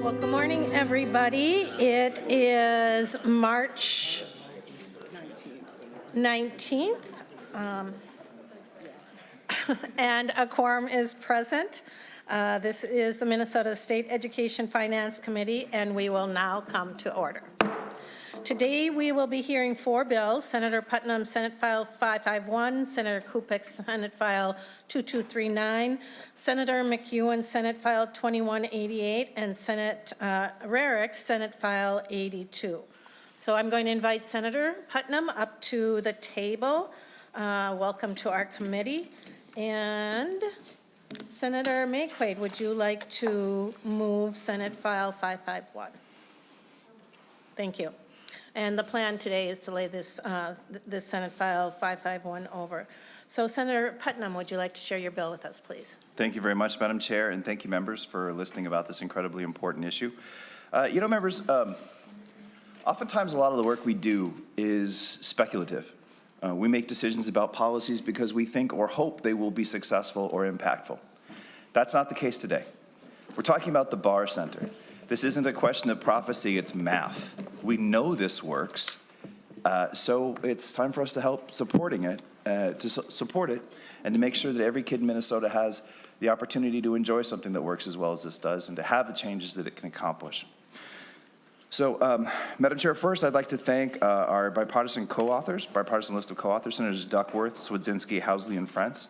Well, good morning, everybody. It is March 19th, and a quorum is present. This is the Minnesota State Education Finance Committee, and we will now come to order. Today, we will be hearing 4 bills: Senator Putnam, Senate File 551, Senator Kupec, Senate File 2239, Senator McEwen, Senate File 2188, and Rarick, Senate File 82. So I'm going to invite Senator Putnam up to the table. Welcome to our committee. And Senator McEwen, would you like to move Senate File 551? Thank you. And the plan today is to lay this Senate File 551 over. So Senator Putnam, would you like to share your bill with us, please? Thank you very much, Madam Chair, and thank you, members, for listening about this incredibly important issue. Members, oftentimes a lot of the work we do is speculative. We make decisions about policies because we think or hope they will be successful or impactful. That's not the case today. We're talking about the Barr Center. This isn't a question of prophecy, it's math. We know this works, so it's time for us to help supporting it, support it, and to make sure that every kid in Minnesota has the opportunity to enjoy something that works as well as this does and to have the changes that it can accomplish. So, Madam Chair, first I'd like to thank our bipartisan list of co-authors, Senators Duckworth, Swedzinski, Housley, and Frentz,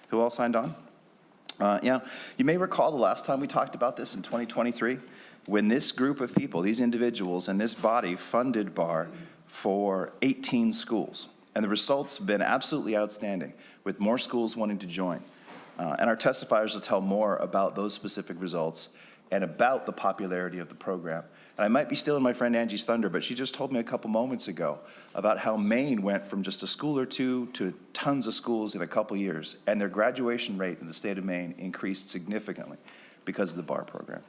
who all signed on. You may recall the last time we talked about this in 2023, when this group of people, these individuals, and this body funded Barr for 18 schools. And the results have been absolutely outstanding, with more schools wanting to join. And our testifiers will tell more about those specific results and about the popularity of the program. And I might be stealing my friend Angie's thunder, but she just told me a couple moments ago about how Maine went from just a school or two to tons of schools in a couple years, and their graduation rate in the state of Maine increased significantly because of the Barr program.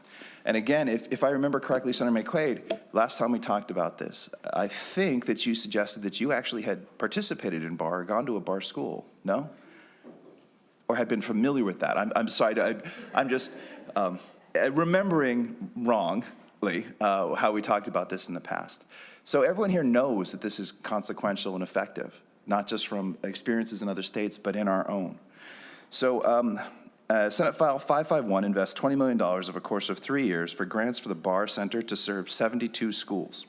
And again, if I remember correctly, Senator McQuaid, last time we talked about this, I think that you suggested that you actually had participated in Barr or gone to a Barr school, no? Or had been familiar with that. I'm sorry, I'm just remembering wrongly how we talked about this in the past. So everyone here knows that this is consequential and effective, not just from experiences in other states, but in our own. So Senate File 551 invests $20 million over a course of 3 years for grants for the Barr Center to serve 72 schools.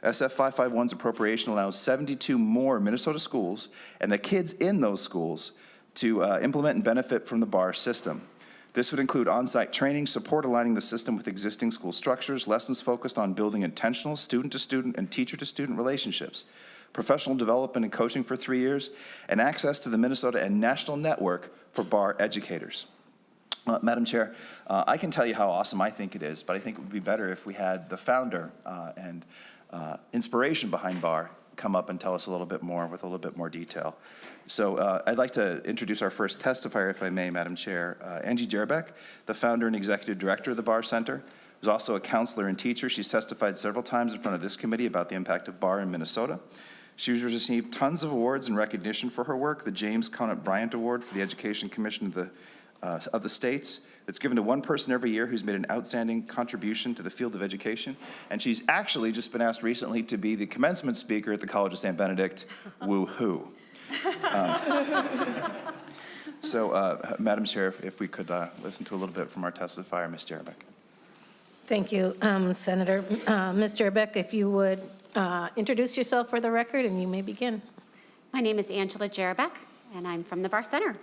SF 551's appropriation allows 72 more Minnesota schools and the kids in those schools to implement and benefit from the Barr system. This would include on-site training, support aligning the system with existing school structures, lessons focused on building intentional student-to-student and teacher-to-student relationships, professional development and coaching for 3 years, and access to the Minnesota and national network for Barr educators. Madam Chair, I can tell you how awesome I think it is, but I think it would be better if we had the founder and inspiration behind Barr come up and tell us a little bit more with a little bit more detail. So I'd like to introduce our first testifier, if I may, Madam Chair. Angie Jerbeck, the founder and executive director of the Barr Center, was also a counselor and teacher. She's testified several times in front of this committee about the impact of Barr in Minnesota. She's received tons of awards and recognition for her work, the James Conant Bryant Award for the Education Commission of the states. It's given to one person every year who's made an outstanding contribution to the field of education. And she's actually just been asked recently to be the commencement speaker at the College of St. Benedict. Woo-hoo. Madam Chair, if we could listen to a little bit from our testifier, Ms. Jerbeck. Thank you, Senator. Ms. Jerbeck, if you would introduce yourself for the record, and you may begin. My name is Angela Jerbeck, and I'm from the Barr Center.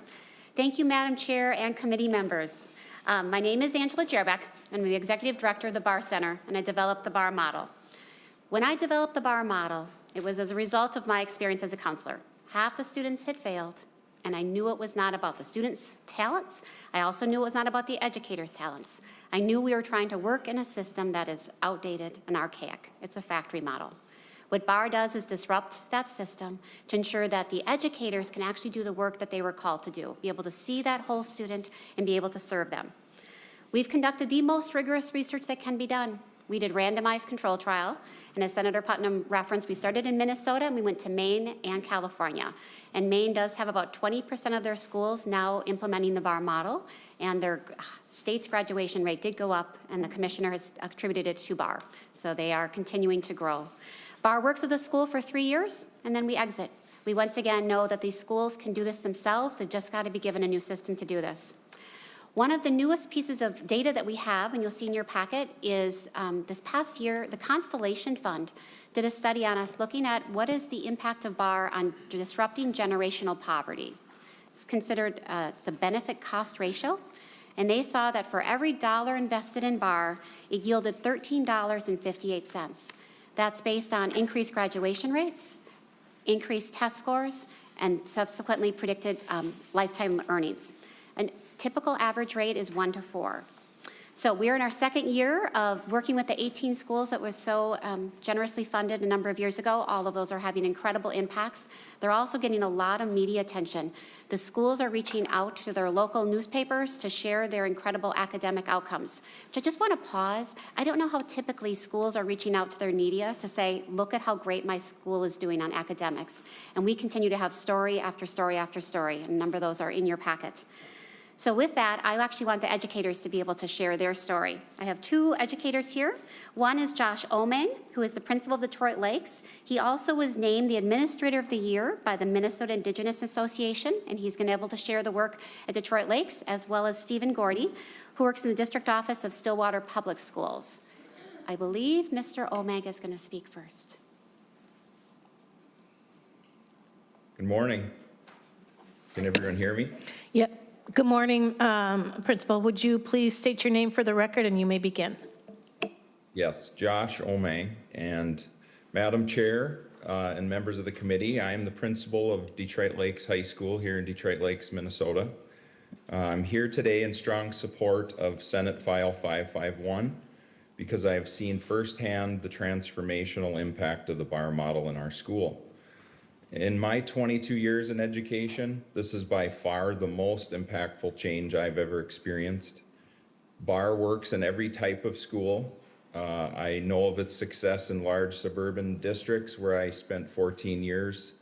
Thank you, Madam Chair and committee members. My name is Angela Jerbeck. I'm the executive director of the Barr Center, and I developed the Barr model. When I developed the Barr model, it was as a result of my experience as a counselor. Half the students had failed, and I knew it was not about the students' talents. I also knew it was not about the educators' talents. I knew we were trying to work in a system that is outdated and archaic. It's a factory model. What Barr does is disrupt that system to ensure that the educators can actually do the work that they were called to do, be able to see that whole student and be able to serve them. We've conducted the most rigorous research that can be done. We did randomized control trial, and as Senator Putnam referenced, we started in Minnesota and we went to Maine and California. And Maine does have about 20% of their schools now implementing the Barr model, and their state's graduation rate did go up, and the commissioner has attributed it to BAR. So they are continuing to grow. BAR works with the school for 3 years, and then we exit. We once again know that these schools can do this themselves. They've just got to be given a new system to do this. One of the newest pieces of data that we have, and you'll see in your packet, is this past year, the Consolidation Fund did a study on us looking at what is the impact of BAR on disrupting generational poverty. It's considered, it's a benefit cost ratio, and they saw that for every dollar invested in BAR, it yielded $13.58. That's based on increased graduation rates, increased test scores, and subsequently predicted lifetime earnings. A typical average rate is 1 to 4. So we're in our second year of working with the 18 schools that was so generously funded a number of years ago. All of those are having incredible impacts. They're also getting a lot of media attention. The schools are reaching out to their local newspapers to share their incredible academic outcomes. Which I just want to pause. I don't know how typically schools are reaching out to their media to say, look at how great my school is doing on academics. And we continue to have story after story after story. A number of those are in your packet. So with that, I actually want the educators to be able to share their story. I have 2 educators here. One is Josh Omeng, who is the principal of Detroit Lakes. He also was named the Administrator of the Year by the Minnesota Indigenous Association, and he's going to be able to share the work at Detroit Lakes, as well as Stephen Gordy, who works in the district office of Stillwater Public Schools. I believe Mr. Omeng is going to speak first. Good morning. Can everyone hear me? Yep. Good morning, Principal. Would you please state your name for the record, and you may begin. Yes, Josh Omeng, and Madam Chair and members of the committee, I am the principal of Detroit Lakes High School here in Detroit Lakes, Minnesota. I'm here today in strong support of Senate File 551 because I have seen firsthand the transformational impact of the BAR model in our school. In my 22 years in education, this is by far the most impactful change I've ever experienced. BAR works in every type of school. I know of its success in large suburban districts where I spent 14 years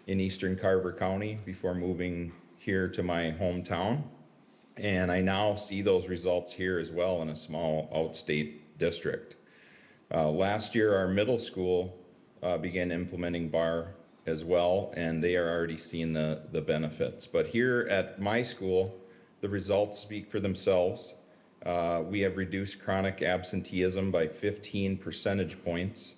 in eastern Carver County before moving here to my hometown. And I now see those results here as well in a small outstate district. Last year, our middle school began implementing BAR as well, and they are already seeing the benefits. But here at my school, the results speak for themselves. We have reduced chronic absenteeism by 15 percentage points.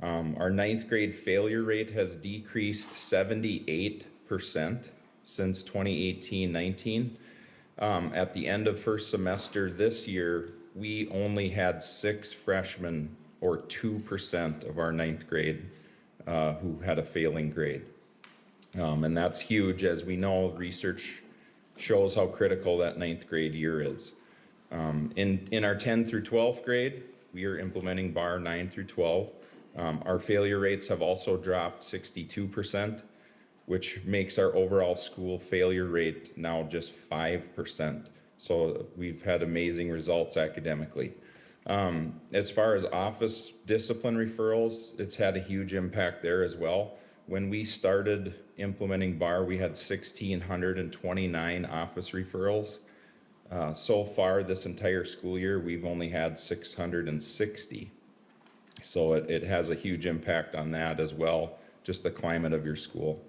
Our 9th grade failure rate has decreased 78% since 2018-19. At the end of first semester this year, we only had 6 freshmen, or 2% of our 9th grade, who had a failing grade. And that's huge. As we know, research shows how critical that 9th grade year is. In our 10 through 12th grade, we are implementing BAR 9 through 12. Our failure rates have also dropped 62%, which makes our overall school failure rate now just 5%. So we've had amazing results academically. As far as office discipline referrals, it's had a huge impact there as well. When we started implementing BAR, we had 1,629 office referrals. So far this entire school year, we've only had 660. So it has a huge impact on that as well, just the climate of your school.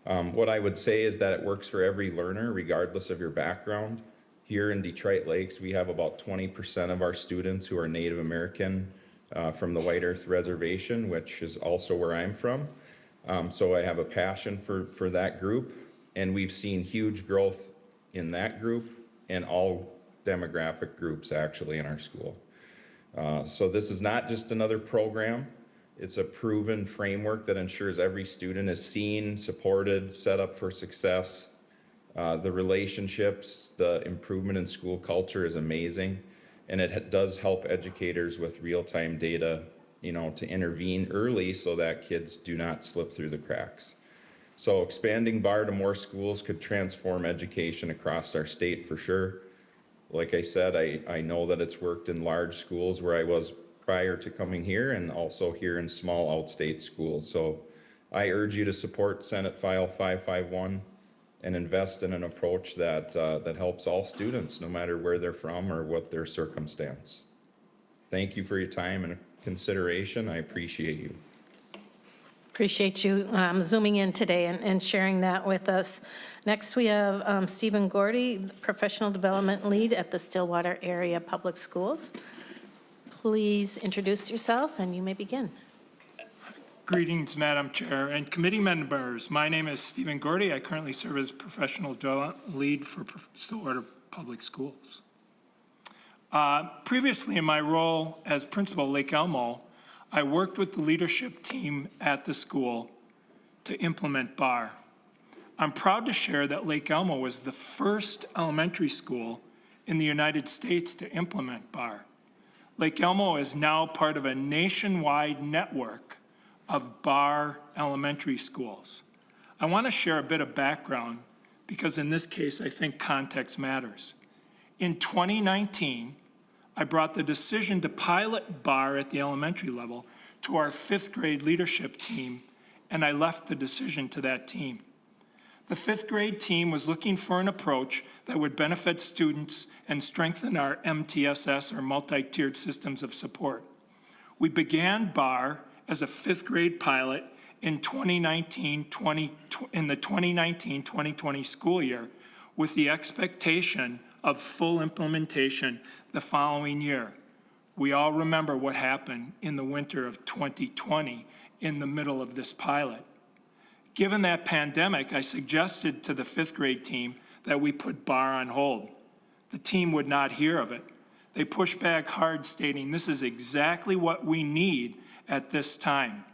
What I would say is that it works for every learner, regardless of your background. Here in Detroit Lakes, we have about 20% of our students who are Native American from the White Earth Reservation, which is also where I'm from. So I have a passion for that group, and we've seen huge growth in that group and all demographic groups actually in our school. So this is not just another program. It's a proven framework that ensures every student is seen, supported, set up for success. The relationships, the improvement in school culture is amazing, and it does help educators with real-time data, to intervene early so that kids do not slip through the cracks. So expanding BAR to more schools could transform education across our state for sure. Like I said, I know that it's worked in large schools where I was prior to coming here, and also here in small outstate schools. So I urge you to support Senate File 551. and invest in an approach that helps all students, no matter where they're from or what their circumstance. Thank you for your time and consideration. I appreciate you. Appreciate you zooming in today and sharing that with us. Next, we have Stephen Gordy, Professional Development Lead at the Stillwater Area Public Schools. Please introduce yourself and you may begin. Greetings, Madam Chair and committee members. My name is Stephen Gordy. I currently serve as Professional Development Lead for Stillwater Public Schools. Previously in my role as principal at Lake Elmo, I worked with the leadership team at the school to implement BAR. I'm proud to share that Lake Elmo was the first elementary school in the United States to implement BAR. Lake Elmo is now part of a nationwide network of BAR elementary schools. I want to share a bit of background because in this case, I think context matters. In 2019, I brought the decision to pilot BAR at the elementary level to our 5th grade leadership team, and I left the decision to that team. The 5th grade team was looking for an approach that would benefit students and strengthen our MTSS, or multi-tiered systems of support. We began BAR as a 5th grade pilot in the 2019-2020 school year with the expectation of full implementation the following year. We all remember what happened in the winter of 2020 in the middle of this pilot. Given that pandemic, I suggested to the 5th grade team that we put BAR on hold. The team would not hear of it. They pushed back hard, stating this is exactly what we need at this time.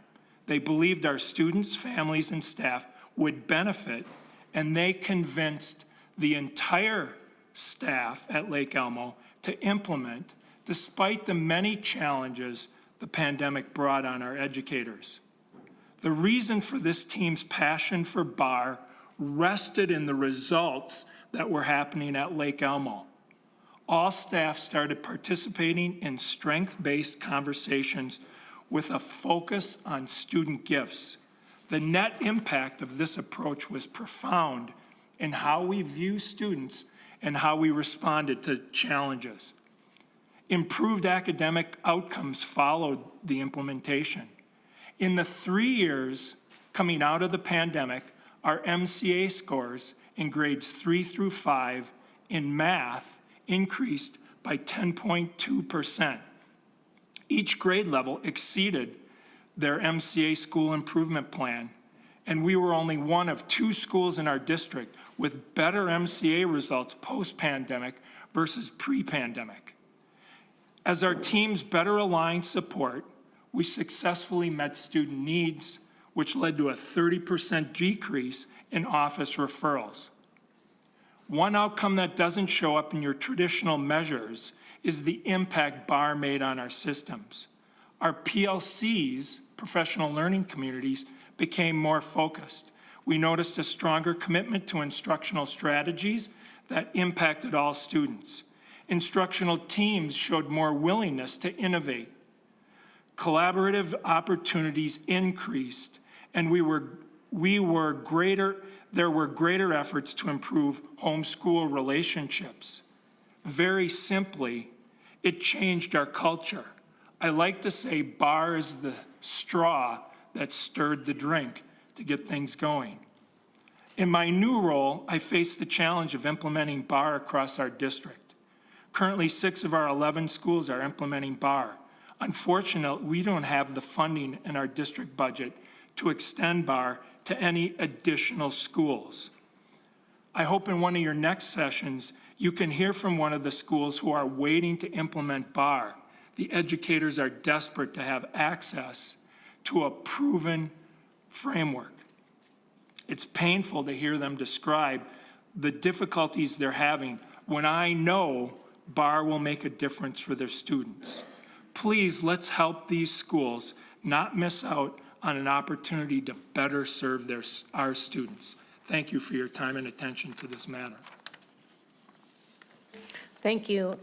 They believed our students, families, and staff would benefit, and they convinced the entire staff at Lake Elmo to implement, despite the many challenges the pandemic brought on our educators. The reason for this team's passion for BAR rested in the results that were happening at Lake Elmo. All staff started participating in strength-based conversations with a focus on student gifts. The net impact of this approach was profound in how we view students and how we responded to challenges. Improved academic outcomes followed the implementation. In the 3 years coming out of the pandemic, our MCA scores in grades 3 through 5 in math increased by 10.2%. Each grade level exceeded their MCA school improvement plan, and we were only one of 2 schools in our district with better MCA results post-pandemic versus pre-pandemic. As our teams better aligned support, we successfully met student needs, which led to a 30% decrease in office referrals. One outcome that doesn't show up in your traditional measures is the impact BAR made on our systems. Our PLCs, professional learning communities, became more focused. We noticed a stronger commitment to instructional strategies that impacted all students. Instructional teams showed more willingness to innovate. Collaborative opportunities increased, and there were greater efforts to improve homeschool relationships. Very simply, it changed our culture. I like to say BAR is the straw that stirred the drink to get things going. In my new role, I face the challenge of implementing BAR across our district. Currently, 6 of our 11 schools are implementing BAR. Unfortunately, we don't have the funding in our district budget to extend BAR to any additional schools. I hope in one of your next sessions, you can hear from one of the schools who are waiting to implement BAR. The educators are desperate to have access to a proven framework. It's painful to hear them describe the difficulties they're having when I know BAR will make a difference for their students. Please, let's help these schools not miss out on an opportunity to better serve our students. Thank you for your time and attention to this matter. Thank you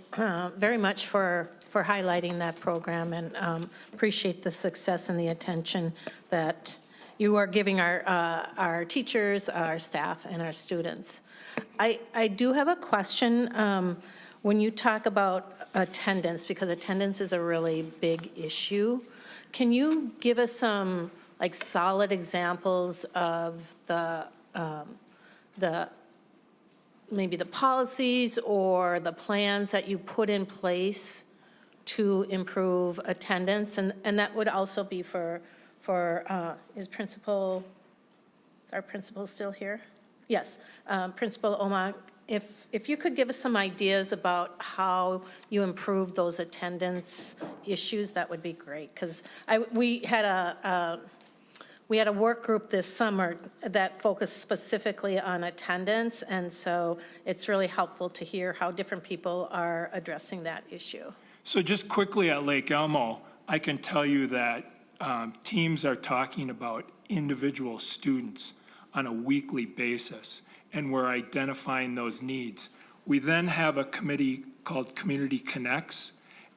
very much for highlighting that program, and appreciate the success and the attention that you are giving our teachers, our staff, and our students. I do have a question. When you talk about attendance, because attendance is a really big issue, can you give us some like solid examples of maybe the policies or the plans that you put in place to improve attendance? And that would also be is our principal still here? Yes, Principal Omang, if you could give us some ideas about how you improve those attendance issues, that would be great. Because we had a work group this summer that focused specifically on attendance, and so it's really helpful to hear how different people are addressing that issue. So just quickly at Lake Elmo, I can tell you that teams are talking about individual students on a weekly basis, and we're identifying those needs. We then have a committee called Community Connects,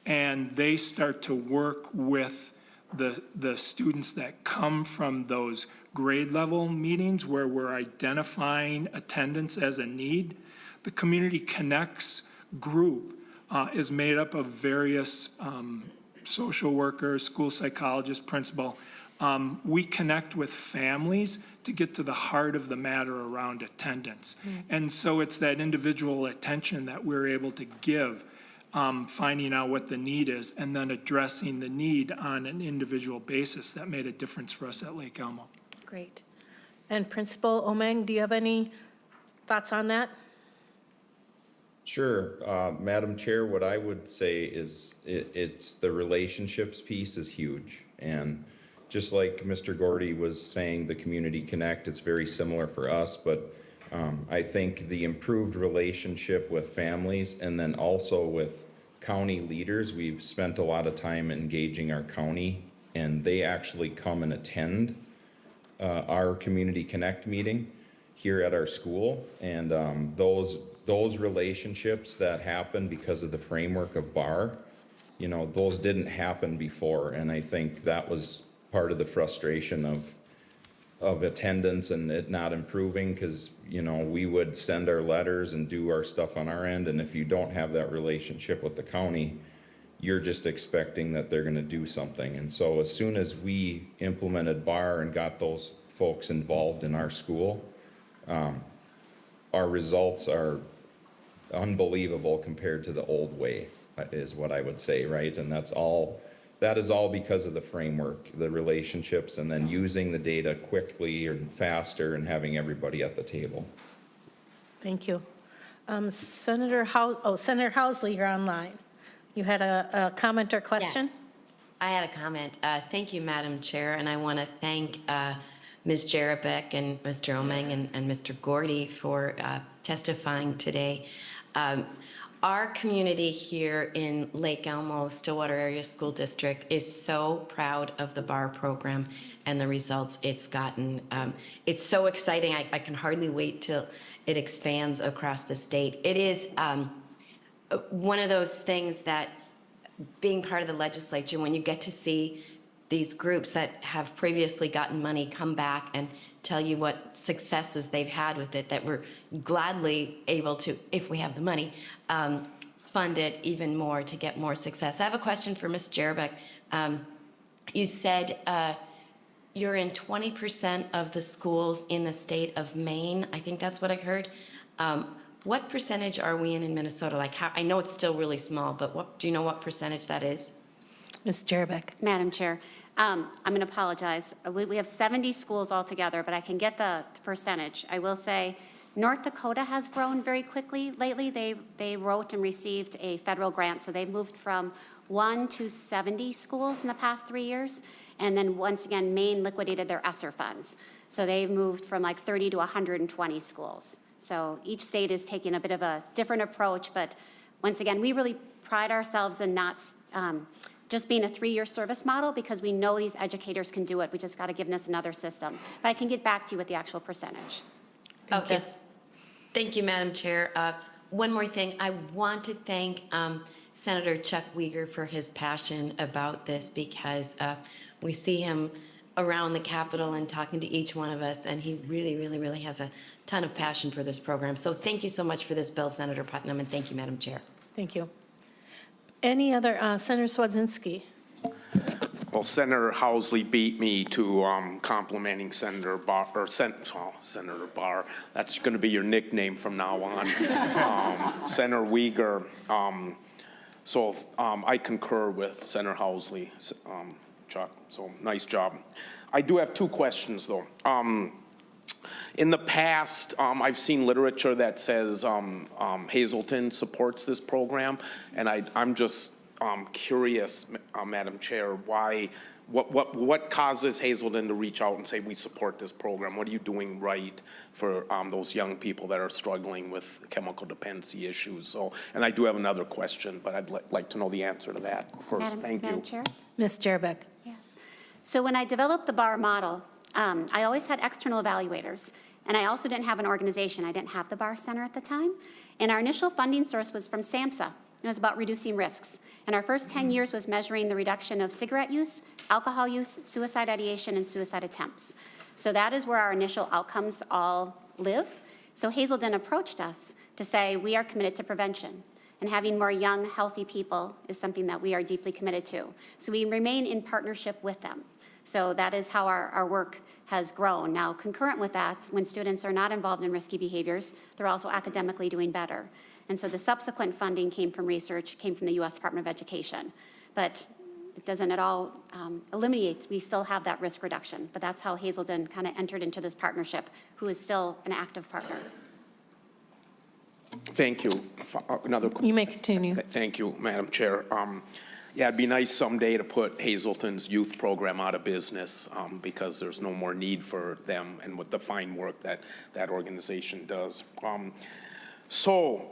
and they start to work with the students that come from those grade level meetings where we're identifying attendance as a need. The Community Connects group is made up of various social workers, school psychologists, principal. We connect with families to get to the heart of the matter around attendance. And so it's that individual attention that we're able to give, finding out what the need is, and then addressing the need on an individual basis. That made a difference for us at Lake Elmo. Great. And Principal Omang, do you have any thoughts on that? Sure. Madam Chair, what I would say is it's the relationships piece is huge. And just like Mr. Gordy was saying, the Community Connect, it's very similar for us, but I think the improved relationship with families and then also with county leaders, we've spent a lot of time engaging our county, and they actually come and attend our Community Connect meeting here at our school. And those relationships that happen because of the framework of BAR, you know, those didn't happen before. And I think that was part of the frustration of attendance and it not improving, because, you know, we would send our letters and do our stuff on our end, and if you don't have that relationship with the county, you're just expecting that they're going to do something. And so as soon as we implemented BAR and got those folks involved in our school, our results are unbelievable compared to the old way, is what I would say, right? And that is all because of the framework, the relationships, and then using the data quickly and faster and having everybody at the table. Thank you. Senator Housley, you're online. You had a comment or question? I had a comment. Thank you, Madam Chair, and I want to thank Ms. Jarabec and Mr. Omang and Mr. Gordy for testifying today. Our community here in Lake Elmo, Stillwater Area School District is so proud of the BAR program and the results it's gotten. It's so exciting. I can hardly wait till it expands across the state. It is one of those things that, being part of the legislature, when you get to see these groups that have previously gotten money come back and tell you what successes they've had with it, that we're gladly able to, if we have the money, fund it even more to get more success. I have a question for Ms. Jarabec. You said you're in 20% of the schools in the state of Maine. I think that's what I heard. What percentage are we in Minnesota? Like, how, I know it's still really small, but do you know what percentage that is? Ms. Jarabec. Madam Chair, I'm going to apologize. We have 70 schools altogether, but I can get the percentage. I will say North Dakota has grown very quickly lately. They wrote and received a federal grant, so they've moved from 1 to 70 schools in the past 3 years. And then once again, Maine liquidated their ESSER funds. So they've moved from like 30 to 120 schools. So each state is taking a bit of a different approach, but once again, we really pride ourselves in not just being a 3-year service model, because we know these educators can do it. We just got to give this another system. But I can get back to you with the actual percentage. Thank you, Madam Chair. One more thing. I want to thank Senator Chuck Uygur for his passion about this, because we see him around the Capitol and talking to each one of us, and he really, really, really has a ton of passion for this program. So thank you so much for this bill, Senator Putnam, and thank you, Madam Chair. Thank you. Any other, Senator Swedzinski? Well, Senator Housley beat me to complimenting Senator Barr, or Senator Barr. That's going to be your nickname from now on. Senator Uyghur. So I concur with Senator Housley, Chuck. So nice job. I do have two questions, though. In the past, I've seen literature that says Hazleton supports this program, and I'm just curious, Madam Chair, why, what causes Hazleton to reach out and say we support this program? What are you doing right for those young people that are struggling with chemical dependency issues? So, and I do have another question, but I'd like to know the answer to that first. Thank you. Madam Chair? Ms. Jerbeck? Yes. So when I developed the BAR model, I always had external evaluators, and I also didn't have an organization. I didn't have the BAR Center at the time, and our initial funding source was from SAMHSA. It was about reducing risks, and our first 10 years was measuring the reduction of cigarette use, alcohol use, suicide ideation, and suicide attempts. So that is where our initial outcomes all live. So Hazleton approached us to say we are committed to prevention, and having more young, healthy people is something that we are deeply committed to. So we remain in partnership with them. So that is how our work has grown. Now, concurrent with that, when students are not involved in risky behaviors, they're also academically doing better. And so the subsequent funding came from research, came from the U.S. Department of Education. But it doesn't at all eliminate, we still have that risk reduction. But that's how Hazleton kind of entered into this partnership, who is still an active partner. Thank you. Another. You may continue. Thank you, Madam Chair. Yeah, it'd be nice someday to put Hazleton's youth program out of business because there's no more need for them and with the fine work that that organization does. So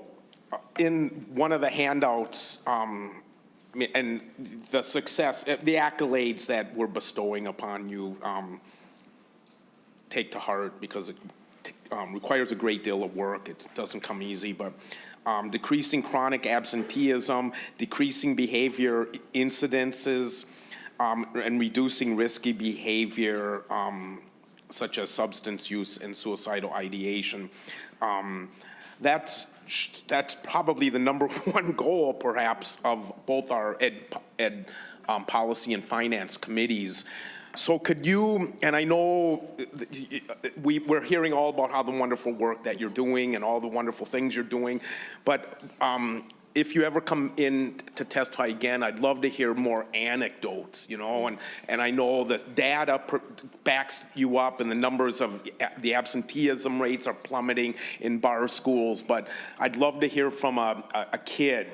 in one of the handouts, and the success, the accolades that we're bestowing upon you take to heart because it requires a great deal of work. It doesn't come easy, but decreasing chronic absenteeism, decreasing behavior incidences, and reducing risky behavior such as substance use and suicidal ideation. That's probably the number one goal, perhaps, of both our ed policy and finance committees. So could you, and I know we're hearing all about how the wonderful work that you're doing and all the wonderful things you're doing, but if you ever come in to testify again, I'd love to hear more anecdotes, you know, and I know the data backs you up and the numbers of the absenteeism rates are plummeting in bar schools, but I'd love to hear from a kid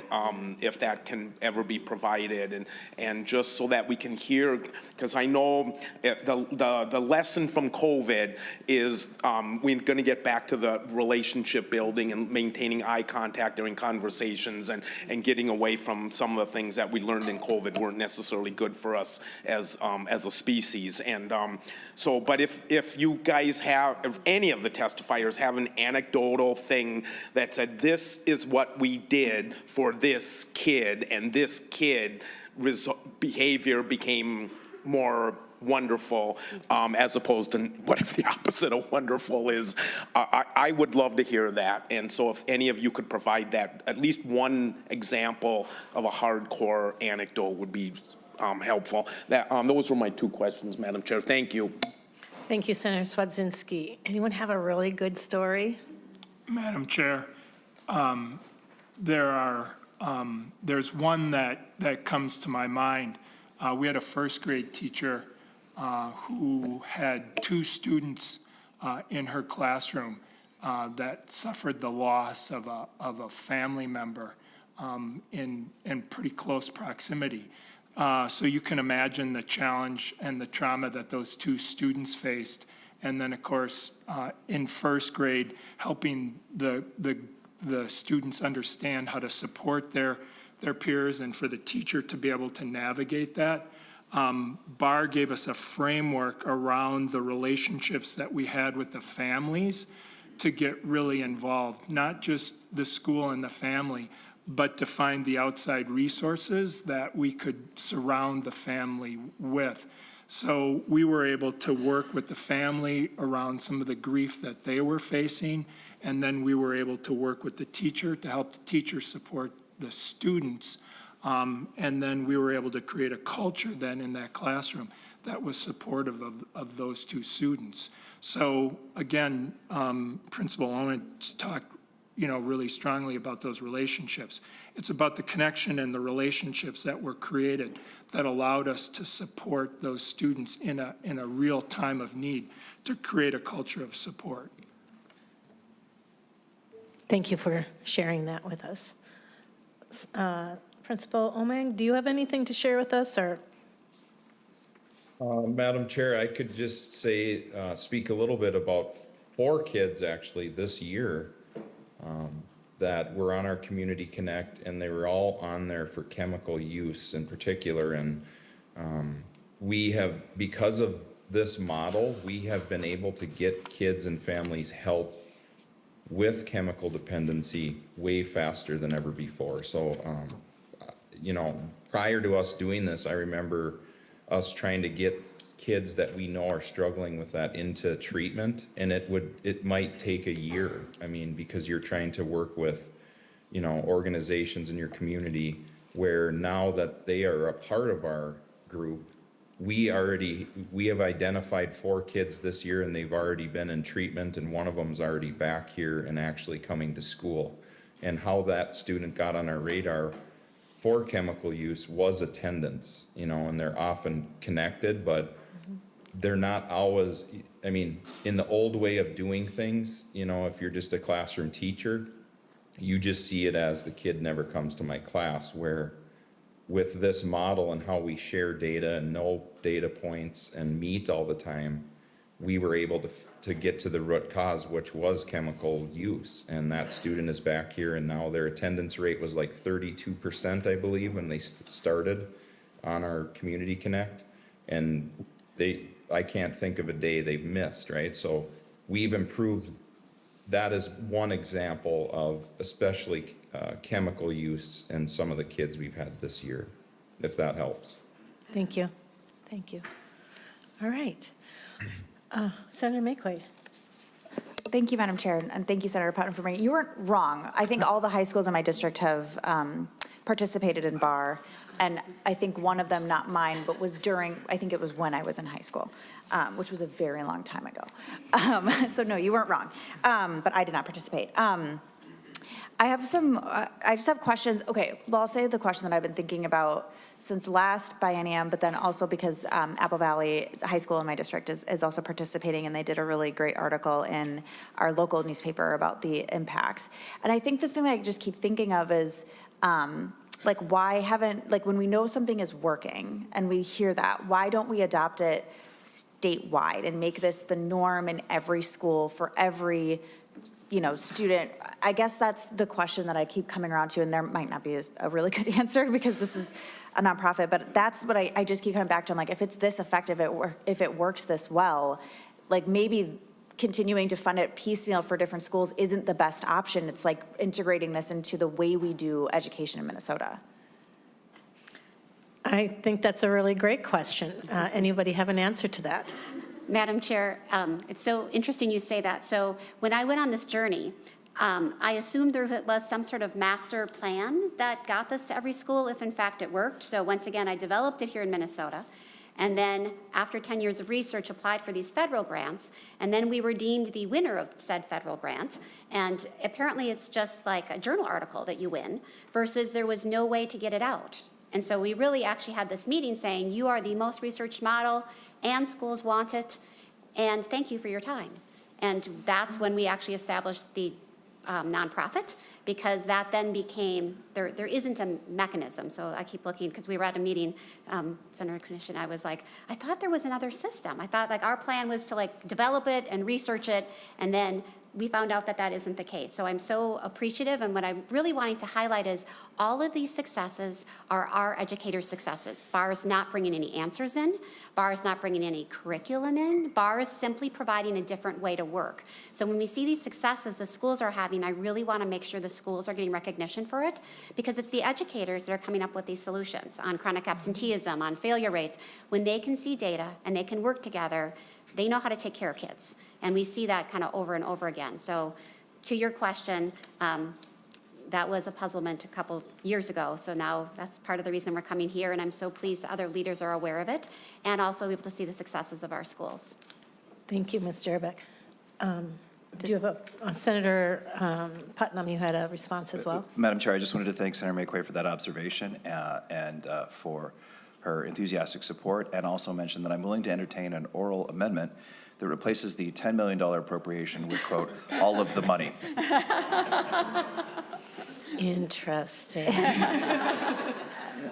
if that can ever be provided and just so that we can hear, because I know the lesson from COVID is we're going to get back to the relationship building and maintaining eye contact during conversations and getting away from some of the things that we learned in COVID weren't necessarily good for us as a species. And so, but if you guys have, if any of the testifiers have an anecdotal thing that said, this is what we did for this kid, and this kid behavior became more wonderful, as opposed to what if the opposite of wonderful is, I would love to hear that. And so if any of you could provide that, at least one example of a hardcore anecdote would be helpful. That those were my two questions, Madam Chair. Thank you. Thank you, Senator Swedzinski. Anyone have a really good story? Madam Chair, there's one that comes to my mind. We had a first grade teacher who had two students in her classroom that suffered the loss of a family member in pretty close proximity. So you can imagine the challenge and the trauma that those two students faced. And then, of course, in first grade, helping the students understand how to support their peers and for the teacher to be able to navigate that. BAR gave us a framework around the relationships that we had with the families to get really involved, not just the school and the family, but to find the outside resources that we could surround the family with. So we were able to work with the family around some of the grief that they were facing, and then we were able to work with the teacher to help the teacher support the students. And then we were able to create a culture then in that classroom that was supportive of those two students. So again, Principal Owen talked, really strongly about those relationships. It's about the connection and the relationships that were created that allowed us to support those students in a real time of need, to create a culture of support. Thank you for sharing that with us. Principal Omang, do you have anything to share with us, or? Madam Chair, I could just say, speak a little bit about 4 kids actually this year that were on our Community Connect, and they were all on there for chemical use in particular. And we have, because of this model, we have been able to get kids and families help with chemical dependency way faster than ever before. So, prior to us doing this, I remember us trying to get kids that we know are struggling with that into treatment, and it might take a year. I mean, because you're trying to work with, organizations in your community, where now that they are a part of our group, we have identified 4 kids this year, and they've already been in treatment, and one of them's already back here and actually coming to school. And how that student got on our radar for chemical use was attendance, and they're often connected, but they're not always, in the old way of doing things, if you're just a classroom teacher, you just see it as the kid never comes to my class, where with this model and how we share data and know data points and meet all the time, we were able to get to the root cause, which was chemical use. And that student is back here, and now their attendance rate was like 32%, I believe, when they started on our Community Connect. And I can't think of a day they've missed, right? So we've improved. That is one example of especially chemical use in some of the kids we've had this year, if that helps. Thank you. Thank you. All right. Senator McEwen. Thank you, Madam Chair, and thank you, Senator Putnam, for bringing. You weren't wrong. I think all the high schools in my district have participated in BAR, and I think one of them, not mine, but was I think it was when I was in high school, which was a very long time ago. So no, you weren't wrong, but I did not participate. I just have questions. Okay, well, I'll say the question that I've been thinking about since last biennium, but then also because Apple Valley High School in my district is also participating, and they did a really great article in our local newspaper about the impacts. And I think the thing that I just keep thinking of is, when we know something is working and we hear that, why don't we adopt it statewide and make this the norm in every school for every student? I guess that's the question that I keep coming around to, and there might not be a really good answer because this is a nonprofit, but that's what I just keep coming back to. I'm like, if it's this effective, if it works this well, maybe continuing to fund it piecemeal for different schools isn't the best option. It's like integrating this into the way we do education in Minnesota. I think that's a really great question. Anybody have an answer to that? Madam Chair, it's so interesting you say that. So when I went on this journey, I assumed there was some sort of master plan that got this to every school, if in fact it worked. So once again, I developed it here in Minnesota. And then after 10 years of research, applied for these federal grants. And then we were deemed the winner of said federal grant. And apparently it's just like a journal article that you win, versus there was no way to get it out. And so we really actually had this meeting saying, you are the most researched model, and schools want it, and thank you for your time. And that's when we actually established the nonprofit, because that then became, there isn't a mechanism. So I keep looking, because we were at a meeting, Senator Knish and I was like, I thought there was another system. I thought our plan was to develop it and research it, and then we found out that that isn't the case. So I'm so appreciative, and what I'm really wanting to highlight is all of these successes are our educators' successes. BAR is not bringing any answers in. BAR is not bringing any curriculum in. BAR is simply providing a different way to work. So when we see these successes the schools are having, I really want to make sure the schools are getting recognition for it, because it's the educators that are coming up with these solutions on chronic absenteeism, on failure rates. When they can see data and they can work together, they know how to take care of kids. And we see that kind of over and over again. So to your question, that was a puzzlement a couple years ago. So now that's part of the reason we're coming here. And I'm so pleased that other leaders are aware of it and also able to see the successes of our schools. Thank you, Ms. Jerbeck. Do you have Senator Putnam, you had a response as well? Madam Chair, I just wanted to thank Senator McEwen for that observation and for her enthusiastic support, and also mention that I'm willing to entertain an oral amendment that replaces the $10 million appropriation with, quote, all of the money. Interesting.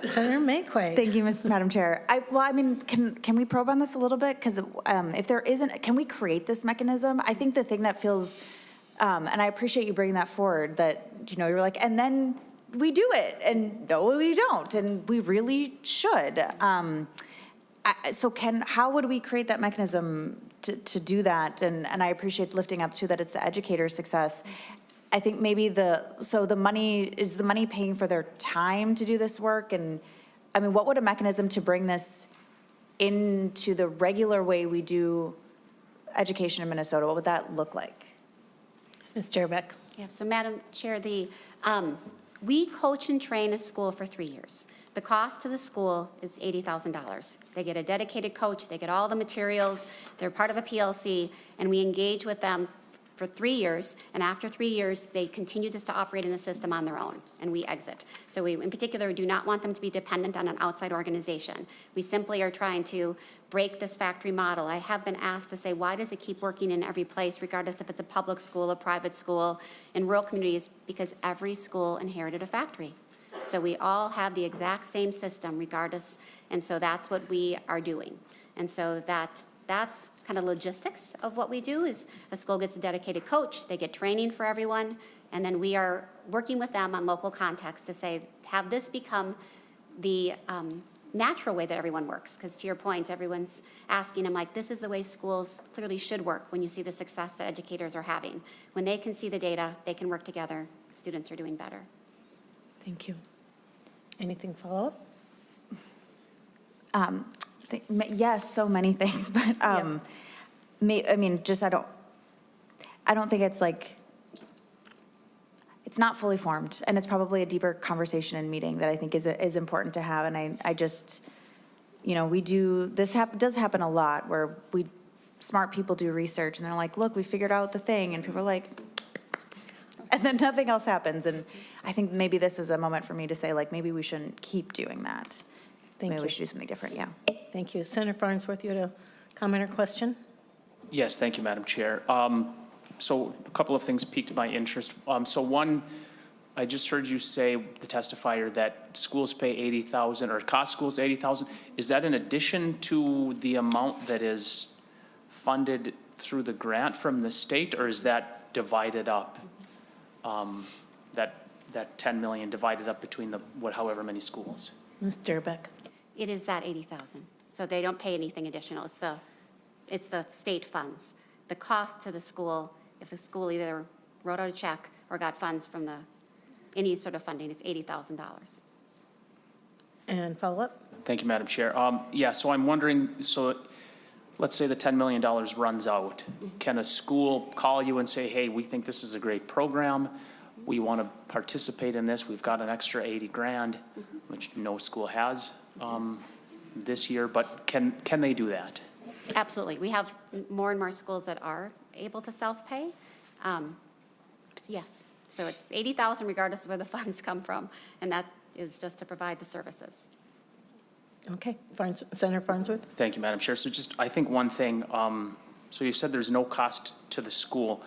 Senator McEwen. Thank you, Madam Chair. Can we probe on this a little bit? Because if there isn't, can we create this mechanism? I think the thing that feels, and I appreciate you bringing that forward, that, you're like, and then we do it, and no, we don't, and we really should. How would we create that mechanism to do that? And I appreciate lifting up too that it's the educator's success. I think maybe is the money paying for their time to do this work? And I mean, what would a mechanism to bring this into the regular way we do education in Minnesota, what would that look like? Ms. Jerbeck. Yeah, so Madam Chair, we coach and train a school for 3 years. The cost to the school is $80,000. They get a dedicated coach, they get all the materials, they're part of a PLC, and we engage with them for 3 years, and after 3 years, they continue just to operate in the system on their own, and we exit. So we, in particular, do not want them to be dependent on an outside organization. We simply are trying to break this factory model. I have been asked to say, why does it keep working in every place, regardless if it's a public school, a private school, in rural communities? Because every school inherited a factory. So we all have the exact same system, regardless, and so that's what we are doing. And so that's kind of logistics of what we do. Is a school gets a dedicated coach, they get training for everyone, and then we are working with them on local context to say, have this become the natural way that everyone works. Because to your point, everyone's asking, I'm like, this is the way schools clearly should work when you see the success that educators are having. When they can see the data, they can work together, students are doing better. Thank you. Anything follow up? Yes, so many things, but I don't think it's like, it's not fully formed, and it's probably a deeper conversation and meeting that I think is important to have. And I just, we do, does happen a lot where smart people do research and they're like, look, we figured out the thing, and people are like, and then nothing else happens. And I think maybe this is a moment for me to say, like, maybe we shouldn't keep doing that. Thank Maybe you. we should do something different, yeah. Thank you. Senator Farnsworth, you had a comment or question? Yes, thank you, Madam Chair. So a couple of things piqued my interest. So one, I just heard you say, the testifier, that schools pay $80,000 or cost schools $80,000. Is that in addition to the amount that is funded through the grant from the state, or is that divided up? That 10 million divided up between however many schools? Ms. Jerbeck. It is that 80,000. So they don't pay anything additional. It's the state funds. The cost to the school, if the school either wrote out a check or got funds from any sort of funding, it's $80,000. And follow up? Thank you, Madam Chair. So I'm wondering, let's say the $10 million runs out. Can a school call you and say, hey, we think this is a great program, we want to participate in this, we've got an extra 80 grand, which no school has this year, but can they do that? Absolutely. We have more and more schools that are able to self-pay. Yes. So it's $80,000 regardless of where the funds come from, and that is just to provide the services. Okay. Senator Farnsworth. Thank you, Madam Chair. So I think one thing, so you said there's no cost to the school,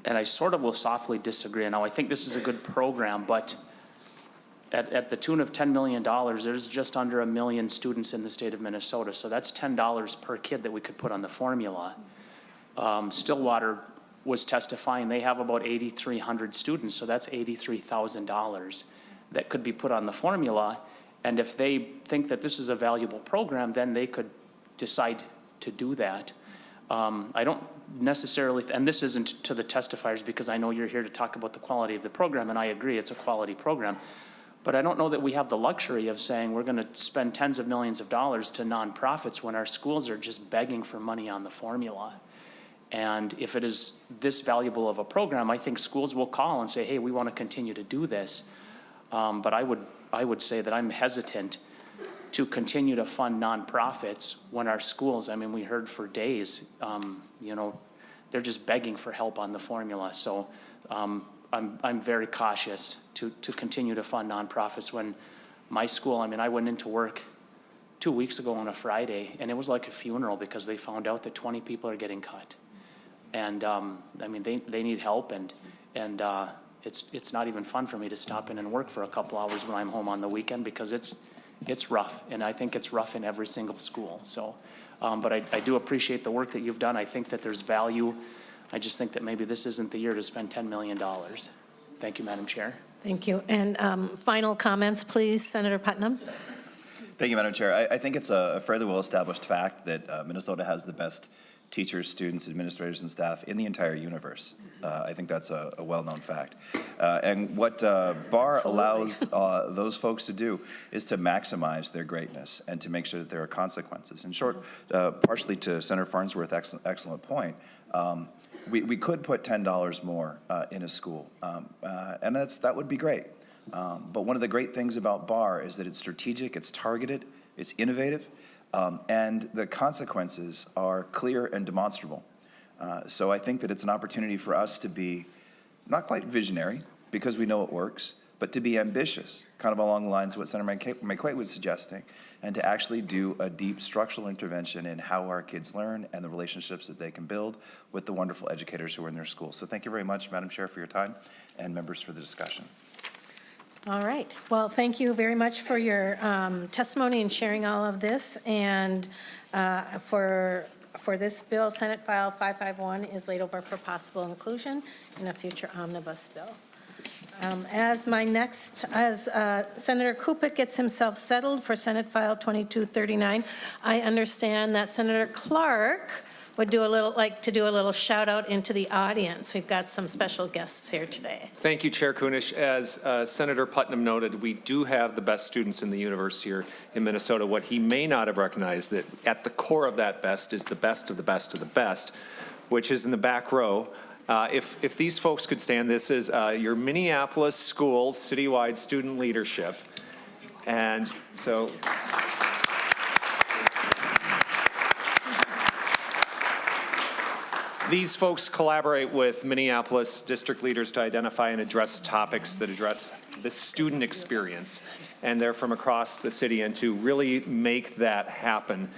and I sort of will softly disagree. Now, I think this is a good program, but at the tune of $10 million, there's just under 1 million students in the state of Minnesota. So that's $10 per kid that we could put on the formula. Stillwater was testifying, they have about 8,300 students, so that's $83,000 that could be put on the formula. And if they think that this is a valuable program, then they could decide to do that. I don't necessarily, and this isn't to the testifiers because I know you're here to talk about the quality of the program, and I agree it's a quality program. But I don't know that we have the luxury of saying we're going to spend tens of millions of dollars to nonprofits when our schools are just begging for money on the formula. And if it is this valuable of a program, I think schools will call and say, hey, we want to continue to do this. But I would say that I'm hesitant to continue to fund nonprofits when our schools, I mean, we heard for days, you know, they're just begging for help on the formula. So I'm very cautious to continue to fund nonprofits when my school, I mean, I went into work 2 weeks ago on a Friday, and it was like a funeral because they found out that 20 people are getting cut. And I mean, they need help, and it's not even fun for me to stop in and work for a couple hours when I'm home on the weekend because it's rough, and I think it's rough in every single school. So, but I do appreciate the work that you've done. I think that there's value. I just think that maybe this isn't the year to spend $10 million. Thank you, Madam Chair. Thank you. And final comments, please, Senator Putnam. Thank you, Madam Chair. I think it's a fairly well-established fact that Minnesota has the best teachers, students, administrators, and staff in the entire universe. I think that's a well-known fact. And what BAR allows those folks to do is to maximize their greatness and to make sure that there are consequences. In short, partially to Senator Farnsworth's excellent point, we could put $10 more in a school, and that would be great. But one of the great things about BAR is that it's strategic, it's targeted, it's innovative, and the consequences are clear and demonstrable. So I think that it's an opportunity for us to be not quite visionary, because we know it works, but to be ambitious, kind of along the lines of what Senator McEwen was suggesting, and to actually do a deep structural intervention in how our kids learn and the relationships that they can build with the wonderful educators who are in their schools. So thank you very much, Madam Chair, for your time, and members for the discussion. All right. Well, thank you very much for your testimony and sharing all of this. And for this bill, Senate File 551 is laid over for possible inclusion in a future omnibus bill. As Senator Kupec gets himself settled for Senate File 2239, I understand that Senator Clark would like to do a little shout out into the audience. We've got some special guests here today. Thank you, Chair Kunish. As Senator Putnam noted, we do have the best students in the universe here in Minnesota. What he may not have recognized, that at the core of that best is the best of the best of the best, which is in the back row. If these folks could stand, this is your Minneapolis Schools citywide student leadership. And so these folks collaborate with Minneapolis district leaders to identify and address topics that address the student experience. And they're from across the city, and to really make that happen,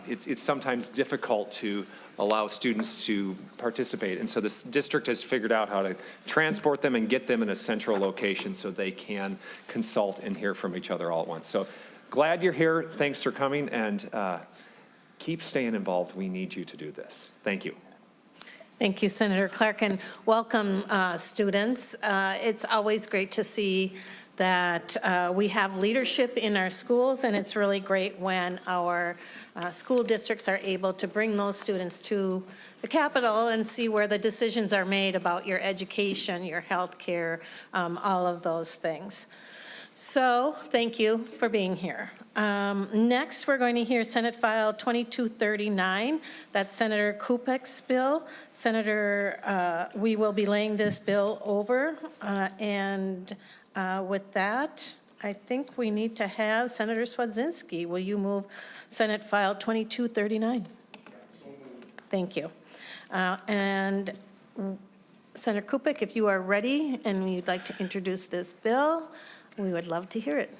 it's sometimes difficult to allow students to participate. And so this district has figured out how to transport them and get them in a central location so they can consult and hear from each other all at once. So glad you're here. Thanks for coming, and keep staying involved. We need you to do this. Thank you. Thank you, Senator Clark, and welcome, students. It's always great to see that we have leadership in our schools, and it's really great when our school districts are able to bring those students to the Capitol and see where the decisions are made about your education, your health care, all of those things. So thank you for being here. Next, we're going to hear Senate File 2239. That's Senator Kupec's bill. Senator, we will be laying this bill over, and with that, I think we need to have Senator Swedzinski. Will you move Senate File 2239? Thank you. And Senator Kupec, if you are ready and you'd like to introduce this bill, we would love to hear it.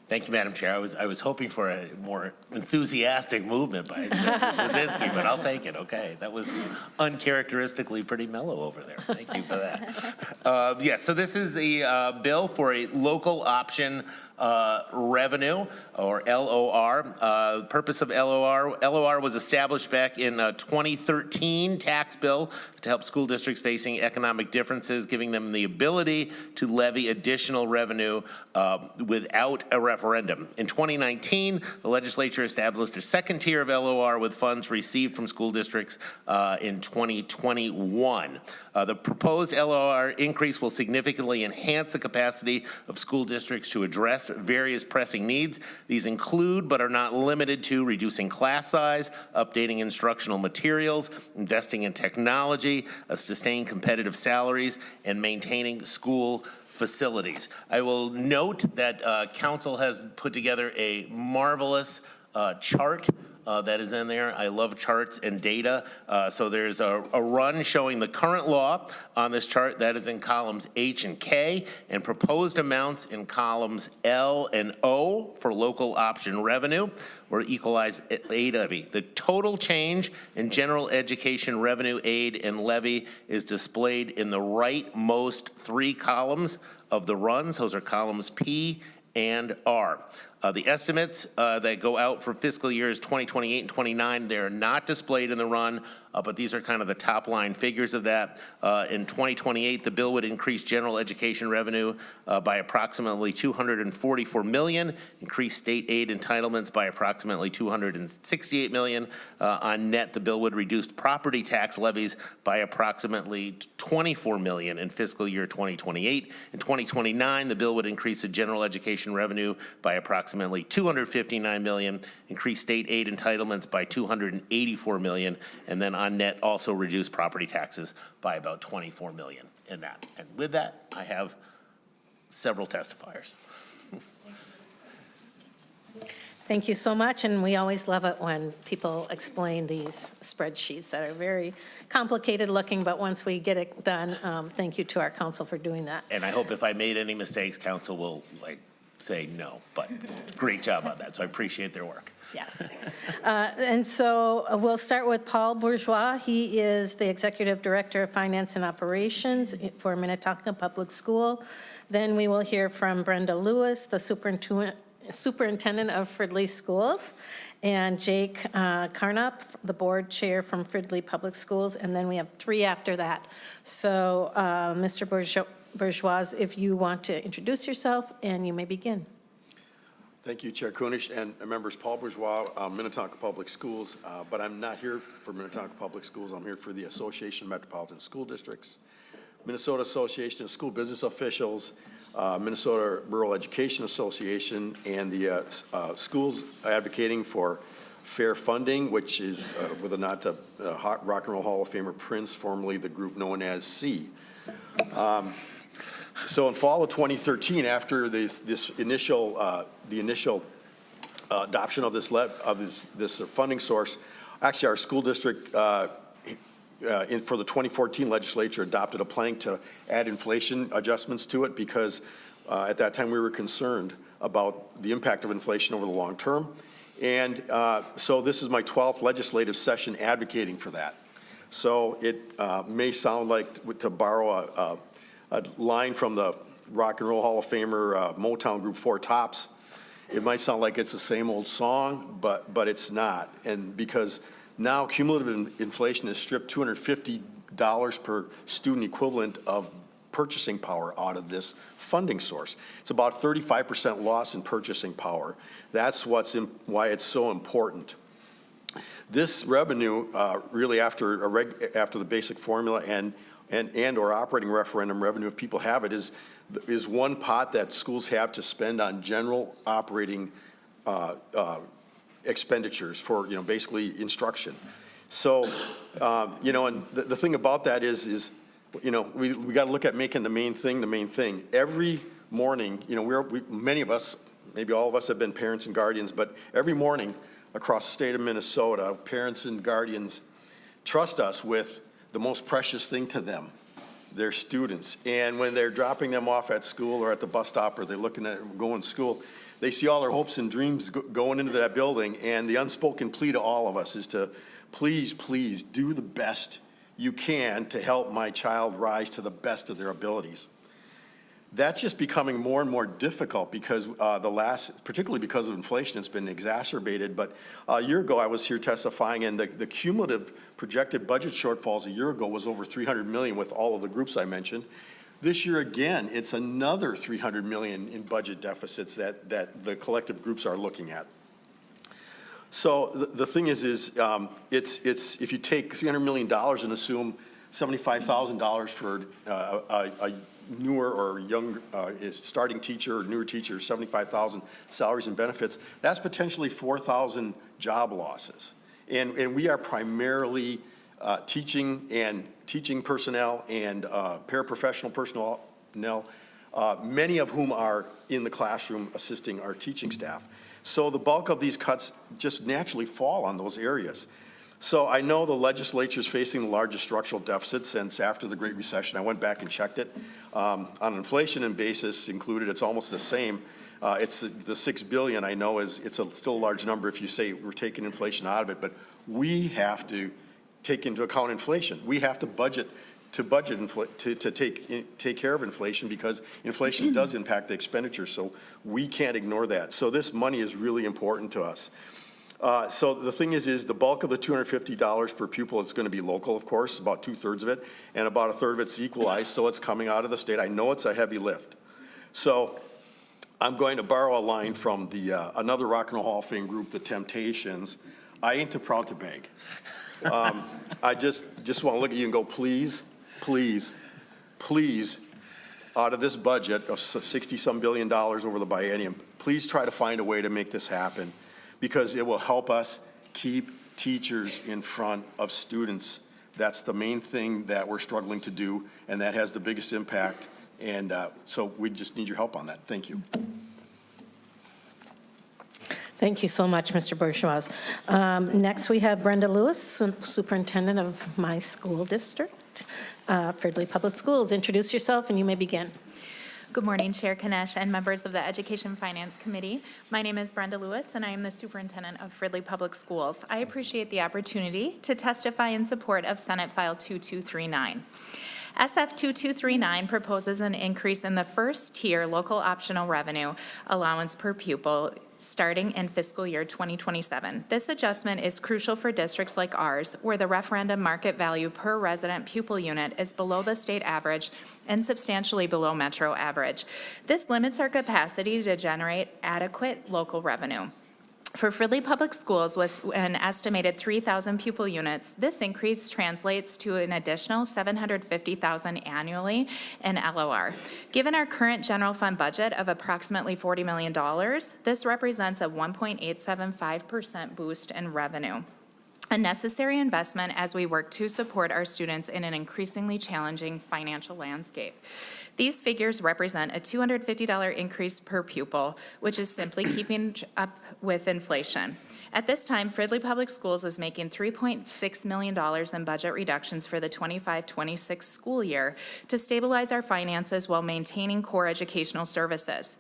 Thank you, Madam Chair. I was hoping for a more enthusiastic movement by Senator Swedzinski, but I'll take it. Okay, that was uncharacteristically pretty mellow over there. Thank you for that. So this is a bill for a local option revenue, or LOR. Purpose of LOR was established back in 2013 tax bill to help school districts facing economic differences, giving them the ability to levy additional revenue without a referendum. In 2019, the legislature established a second tier of LOR with funds received from school districts in 2021. The proposed LOR increase will significantly enhance the capacity of school districts to address various pressing needs. These include, but are not limited to, reducing class size, updating instructional materials, investing in technology, sustaining competitive salaries, and maintaining school facilities. I will note that council has put together a marvelous chart that is in there. I love charts and data. So there's a run showing the current law on this chart. That is in columns H and K, and proposed amounts in columns L and O for local option revenue or equalized aid levy. The total change in general education revenue aid and levy is displayed in the rightmost three columns of the runs. Those are columns P and R. The estimates that go out for fiscal years 2028 and 29, they're not displayed in the run, but these are kind of the top line figures of that. In 2028, the bill would increase general education revenue by approximately $244 million, increase state aid entitlements by approximately $268 million. On net, the bill would reduce property tax levies by approximately $24 million in fiscal year 2028. In 2029, the bill would increase the general education revenue by approximately $259 million, increase state aid entitlements by $284 million, and then on net also reduce property taxes by about $24 million in that. And with that, I have several testifiers. Thank you so much, and we always love it when people explain these spreadsheets that are very complicated looking, but once we get it done, thank you to our council for doing that. And I hope if I made any mistakes, council will say no, but great job on that. So I appreciate their work. Yes. And so we'll start with Paul Bourgeois. He is the Executive Director of Finance and Operations for Minnetonka Public School. Then we will hear from Brenda Lewis, the Superintendent of Fridley Schools, and Jake Carnop, the Board Chair from Fridley Public Schools, and then we have three after that. So Mr. Bourgeois, if you want to introduce yourself, and you may begin. Thank you, Chair Kunish and members. Paul Bourgeois, Minnetonka Public Schools, but I'm not here for Minnetonka Public Schools. I'm here for the Association of Metropolitan School Districts, Minnesota Association of School Business Officials, Minnesota Rural Education Association, and the schools advocating for fair funding, which is with a nod to Rock and Roll Hall of Famer Prince, formerly the group known as C. So in fall of 2013, after this initial adoption of this funding source, actually our school district for the 2014 legislature adopted a plan to add inflation adjustments to it because at that time we were concerned about the impact of inflation over the long term. And so this is my 12th legislative session advocating for that. So it may sound like, to borrow a line from the Rock and Roll Hall of Famer Motown group Four Tops, it might sound like it's the same old song, but it's not. And because now cumulative inflation has stripped $250 per student equivalent of purchasing power out of this funding source. It's about 35% loss in purchasing power. That's why it's so important. This revenue, really after the basic formula and or operating referendum revenue, if people have it, is one pot that schools have to spend on general operating expenditures for, basically instruction. So, and the thing about that is we got to look at making the main thing. Every morning, many of us, maybe all of us have been parents and guardians, but every morning across the state of Minnesota, parents and guardians trust us with the most precious thing to them, their students. And when they're dropping them off at school or at the bus stop, or they're looking at going to school, they see all their hopes and dreams going into that building. And the unspoken plea to all of us is to please, please do the best you can to help my child rise to the best of their abilities. That's just becoming more and more difficult because particularly because of inflation, it's been exacerbated. But a year ago, I was here testifying, and the cumulative projected budget shortfalls a year ago was over $300 million with all of the groups I mentioned. This year, again, it's another $300 million in budget deficits that the collective groups are looking at. So the thing is it's if you take $300 million and assume $75,000 for a newer or young starting teacher or newer teacher, 75,000 salaries and benefits, that's potentially 4,000 job losses. And we are primarily teaching personnel and paraprofessional personnel, many of whom are in the classroom assisting our teaching staff. So the bulk of these cuts just naturally fall on those areas. So I know the legislature is facing the largest structural deficit since after the Great Recession. I went back and checked it. On an inflation and basis included, it's almost the same. It's the $6 billion, I know, it's still a large number if you say we're taking inflation out of it, but we have to take into account inflation. We have to to take care of inflation because inflation does impact the expenditure, so we can't ignore that. So this money is really important to us. So the thing is the bulk of the $250 per pupil is going to be local, of course, about 2/3 of it, and about 1/3 of it's equalized, so it's coming out of the state. I know it's a heavy lift. So I'm going to borrow a line from another Rock and Roll Hall of Fame group, the Temptations. I ain't too proud to beg. I just want to look at you and go, please, please, please, out of this budget of $60-some billion over the biennium, please try to find a way to make this happen, because it will help us keep teachers in front of students. That's the main thing that we're struggling to do, and that has the biggest impact. And so we just need your help on that. Thank you. Thank you so much, Mr. Bourgeois. Next, we have Brenda Lewis, Superintendent of my school district, Fridley Public Schools. Introduce yourself and you may begin. Good morning, Chair Kanesh and members of the Education Finance Committee. My name is Brenda Lewis, and I am the Superintendent of Fridley Public Schools. I appreciate the opportunity to testify in support of Senate File 2239. SF 2239 proposes an increase in the first-tier local optional revenue allowance per pupil starting in fiscal year 2027. This adjustment is crucial for districts like ours, where the referendum market value per resident pupil unit is below the state average and substantially below metro average. This limits our capacity to generate adequate local revenue. For Fridley Public Schools, with an estimated 3,000 pupil units, this increase translates to an additional $750,000 annually in LOR. Given our current general fund budget of approximately $40 million, this represents a 1.875% boost in revenue, a necessary investment as we work to support our students in an increasingly challenging financial landscape. These figures represent a $250 increase per pupil, which is simply keeping up with inflation. At this time, Fridley Public Schools is making $3.6 million in budget reductions for the 25-26 school year to stabilize our finances while maintaining core educational services.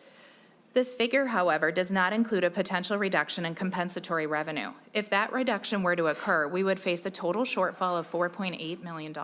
This figure, however, does not include a potential reduction in compensatory revenue. If that reduction were to occur, we would face a total shortfall of $4.8 million.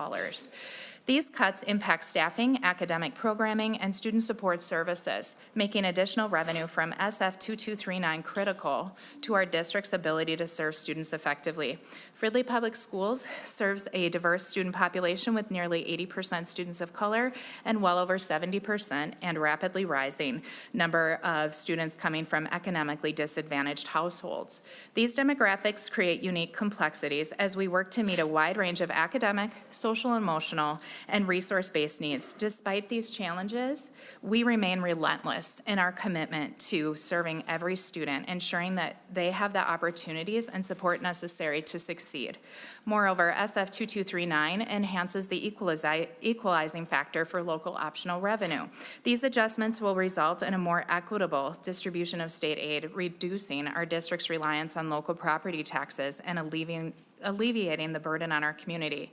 These cuts impact staffing, academic programming, and student support services, making additional revenue from SF 2239 critical to our district's ability to serve students effectively. Fridley Public Schools serves a diverse student population with nearly 80% students of color and well over 70% and rapidly rising number of students coming from economically disadvantaged households. These demographics create unique complexities as we work to meet a wide range of academic, social, emotional, and resource-based needs. Despite these challenges, we remain relentless in our commitment to serving every student, ensuring that they have the opportunities and support necessary to succeed. Moreover, SF 2239 enhances the equalizing factor for local optional revenue. These adjustments will result in a more equitable distribution of state aid, reducing our district's reliance on local property taxes and alleviating the burden on our community.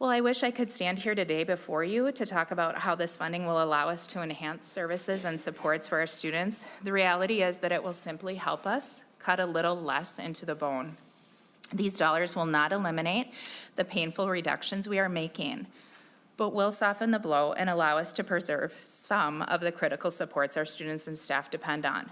Well, I wish I could stand here today before you to talk about how this funding will allow us to enhance services and supports for our students. The reality is that it will simply help us cut a little less into the bone. These dollars will not eliminate the painful reductions we are making, but will soften the blow and allow us to preserve some of the critical supports our students and staff depend on.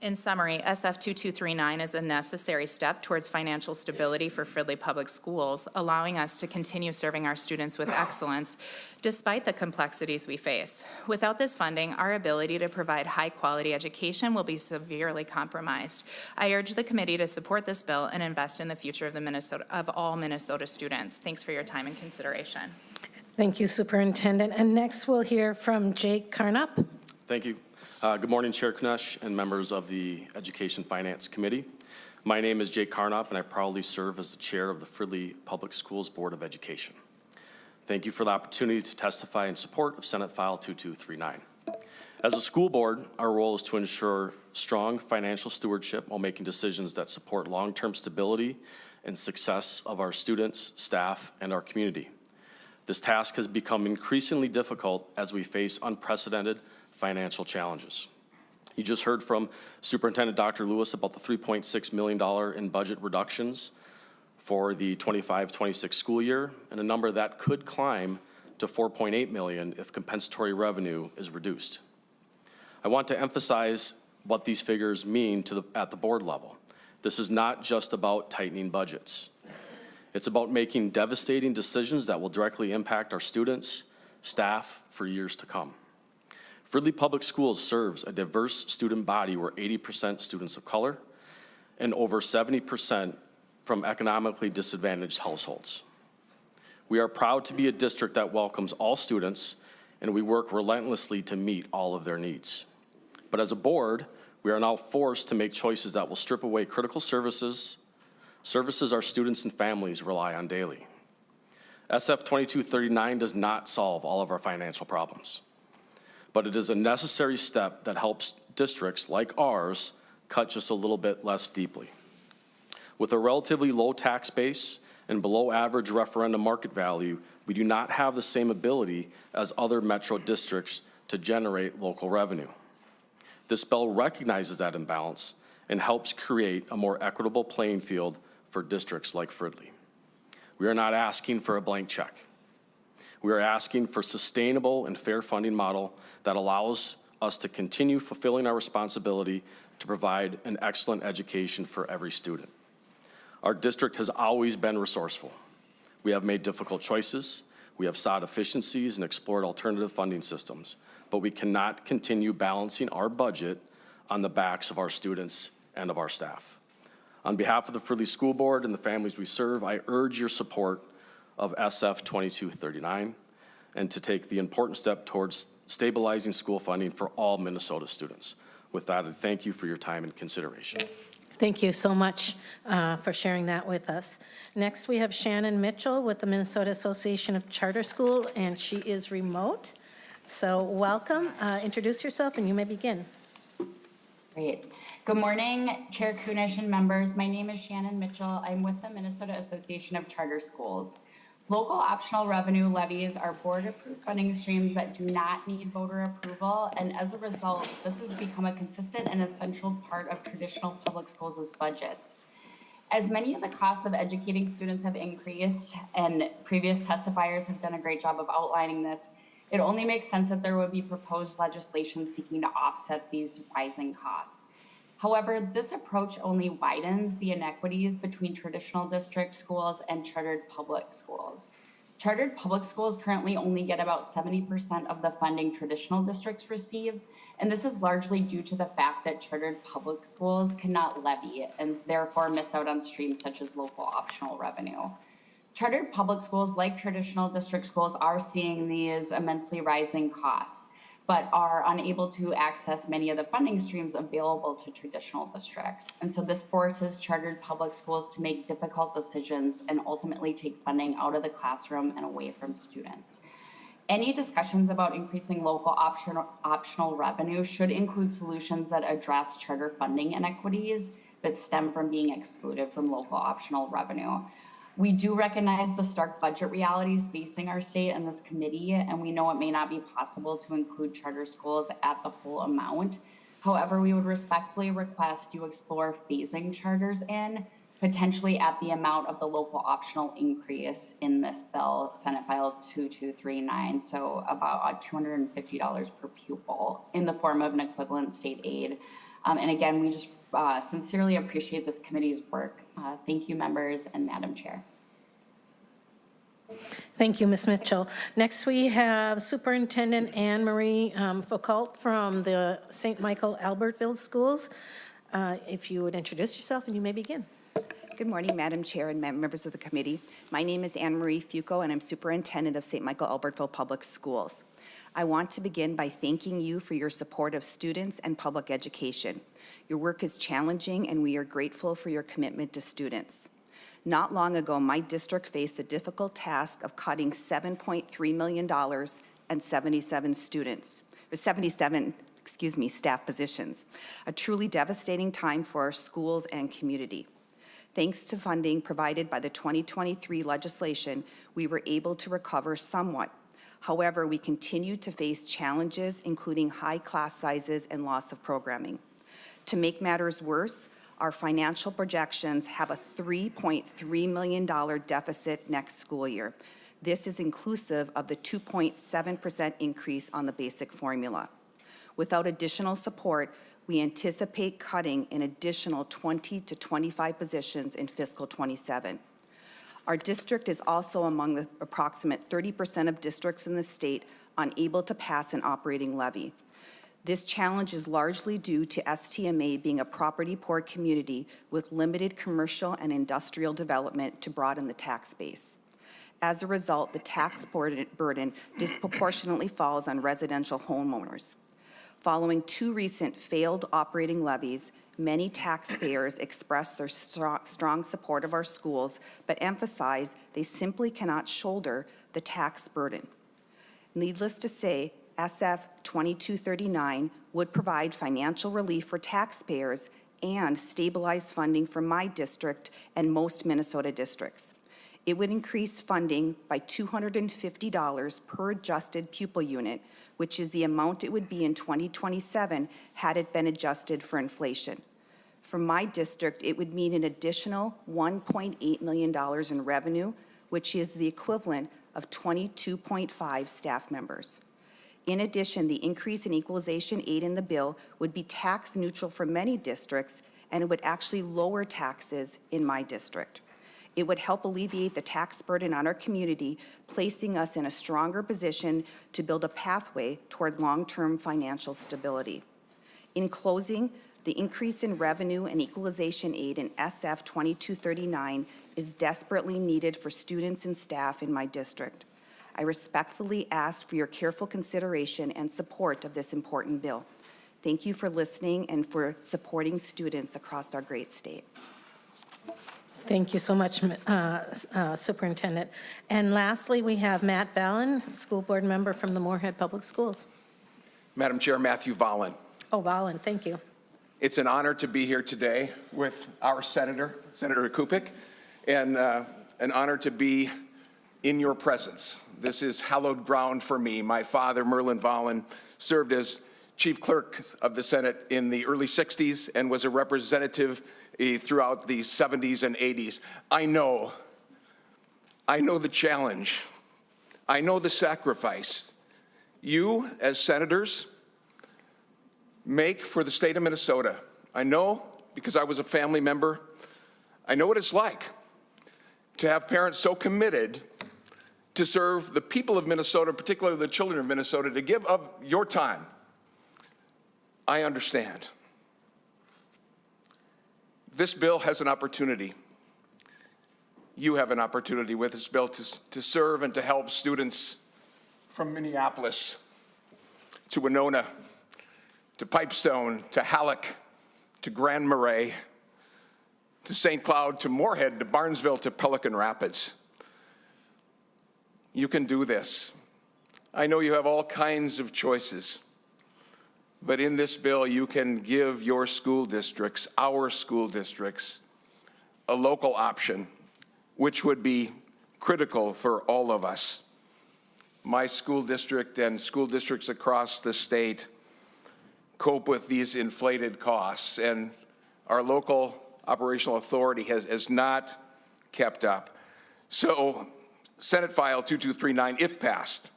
In summary, SF 2239 is a necessary step towards financial stability for Fridley Public Schools, allowing us to continue serving our students with excellence despite the complexities we face. Without this funding, our ability to provide high-quality education will be severely compromised. I urge the committee to support this bill and invest in the future of all Minnesota students. Thanks for your time and consideration. Thank you, Superintendent. And next, we'll hear from Jake Carnup. Thank you. Good morning, Chair Kunesh and members of the Education Finance Committee. My name is Jake Carnup, and I proudly serve as the chair of the Fridley Public Schools Board of Education. Thank you for the opportunity to testify in support of Senate File 2239. As a school board, our role is to ensure strong financial stewardship while making decisions that support long-term stability and success of our students, staff, and our community. This task has become increasingly difficult as we face unprecedented financial challenges. You just heard from Superintendent Dr. Lewis about the $3.6 million in budget reductions for the 25-26 school year, and a number that could climb to $4.8 million if compensatory revenue is reduced. I want to emphasize what these figures mean at the board level. This is not just about tightening budgets. It's about making devastating decisions that will directly impact our students, staff for years to come. Fridley Public Schools serves a diverse student body where 80% students of color and over 70% from economically disadvantaged households. We are proud to be a district that welcomes all students, and we work relentlessly to meet all of their needs. But as a board, we are now forced to make choices that will strip away critical services our students and families rely on daily. SF 2239 does not solve all of our financial problems, but it is a necessary step that helps districts like ours cut just a little bit less deeply. With a relatively low tax base and below average referendum market value, we do not have the same ability as other metro districts to generate local revenue. This bill recognizes that imbalance and helps create a more equitable playing field for districts like Fridley. We are not asking for a blank check. We are asking for a sustainable and fair funding model that allows us to continue fulfilling our responsibility to provide an excellent education for every student. Our district has always been resourceful. We have made difficult choices. We have sought efficiencies and explored alternative funding systems, but we cannot continue balancing our budget on the backs of our students and of our staff. On behalf of the Fridley School Board and the families we serve, I urge your support of SF 2239 and to take the important step towards stabilizing school funding for all Minnesota students. With that, I thank you for your time and consideration. Thank you so much for sharing that with us. Next, we have Shannon Mitchell with the Minnesota Association of Charter School, and she is remote. So welcome. Introduce yourself, and you may begin. Great. Good morning, Chair Kunesh and members. My name is Shannon Mitchell. I'm with the Minnesota Association of Charter Schools. Local optional revenue levies are board-approved funding streams that do not need voter approval, and as a result, this has become a consistent and essential part of traditional public schools' budgets. As many of the costs of educating students have increased, and previous testifiers have done a great job of outlining this, it only makes sense that there would be proposed legislation seeking to offset these rising costs. However, this approach only widens the inequities between traditional district schools and chartered public schools. Chartered public schools currently only get about 70% of the funding traditional districts receive, and this is largely due to the fact that chartered public schools cannot levy and therefore miss out on streams such as local optional revenue. Chartered public schools, like traditional district schools, are seeing these immensely rising costs, but are unable to access many of the funding streams available to traditional districts. And so this forces chartered public schools to make difficult decisions and ultimately take funding out of the classroom and away from students. Any discussions about increasing local optional revenue should include solutions that address charter funding inequities that stem from being excluded from local optional revenue. We do recognize the stark budget realities facing our state and this committee, and we know it may not be possible to include charter schools at the full amount. However, we would respectfully request you explore phasing charters in potentially at the amount of the local optional increase in this bill, Senate File 2239, so about $250 per pupil in the form of an equivalent state aid. And again, we just sincerely appreciate this committee's work. Thank you, members and Madam Chair. Thank you, Ms. Mitchell. Next, we have Superintendent Anne Marie Foucault from the St. Michael Albertville Schools. If you would introduce yourself and you may begin. Good morning, Madam Chair and members of the committee. My name is Anne Marie Foucault, and I'm Superintendent of St. Michael Albertville Public Schools. I want to begin by thanking you for your support of students and public education. Your work is challenging, and we are grateful for your commitment to students. Not long ago, my district faced the difficult task of cutting $7.3 million and 77 staff positions, a truly devastating time for our schools and community. Thanks to funding provided by the 2023 legislation, we were able to recover somewhat. However, we continue to face challenges, including high class sizes and loss of programming. To make matters worse, our financial projections have a $3.3 million deficit next school year. This is inclusive of the 2.7% increase on the basic formula. Without additional support, we anticipate cutting an additional 20 to 25 positions in fiscal 27. Our district is also among the approximate 30% of districts in the state unable to pass an operating levy. This challenge is largely due to STMA being a property-poor community with limited commercial and industrial development to broaden the tax base. As a result, the tax burden disproportionately falls on residential homeowners. Following two recent failed operating levies, many taxpayers express their strong support of our schools, but emphasize they simply cannot shoulder the tax burden. Needless to say, SF 2239 would provide financial relief for taxpayers and stabilize funding for my district and most Minnesota districts. It would increase funding by $250 per adjusted pupil unit, which is the amount it would be in 2027 had it been adjusted for inflation. For my district, it would mean an additional $1.8 million in revenue, which is the equivalent of 22.5 staff members. In addition, the increase in equalization aid in the bill would be tax neutral for many districts, and it would actually lower taxes in my district. It would help alleviate the tax burden on our community, placing us in a stronger position to build a pathway toward long-term financial stability. In closing, the increase in revenue and equalization aid in SF 2239 is desperately needed for students and staff in my district. I respectfully ask for your careful consideration and support of this important bill. Thank you for listening and for supporting students across our great state. Thank you so much, Superintendent. And lastly, we have Matt Vallon, School Board Member from the Moorhead Public Schools. Madam Chair, Matthew Vallon. Oh, Vallon, thank you. It's an honor to be here today with our Senator Kupec, and an honor to be in your presence. This is hallowed ground for me. My father, Merlin Vallon, served as Chief Clerk of the Senate in the early 60s and was a representative throughout the 70s and 80s. I know the challenge. I know the sacrifice you, as senators, make for the state of Minnesota. I know because I was a family member. I know what it's like to have parents so committed to serve the people of Minnesota, particularly the children of Minnesota, to give up your time. I understand. This bill has an opportunity. You have an opportunity with this bill to serve and to help students from Minneapolis to Winona, to Pipestone, to Halleck, to Grand Marais, to St. Cloud, to Moorhead, to Barnesville, to Pelican Rapids. You can do this. I know you have all kinds of choices, but in this bill, you can give your school districts, our school districts, a local option, which would be critical for all of us. My school district and school districts across the state cope with these inflated costs, and our local operational authority has not kept up. So Senate File 2239, if passed,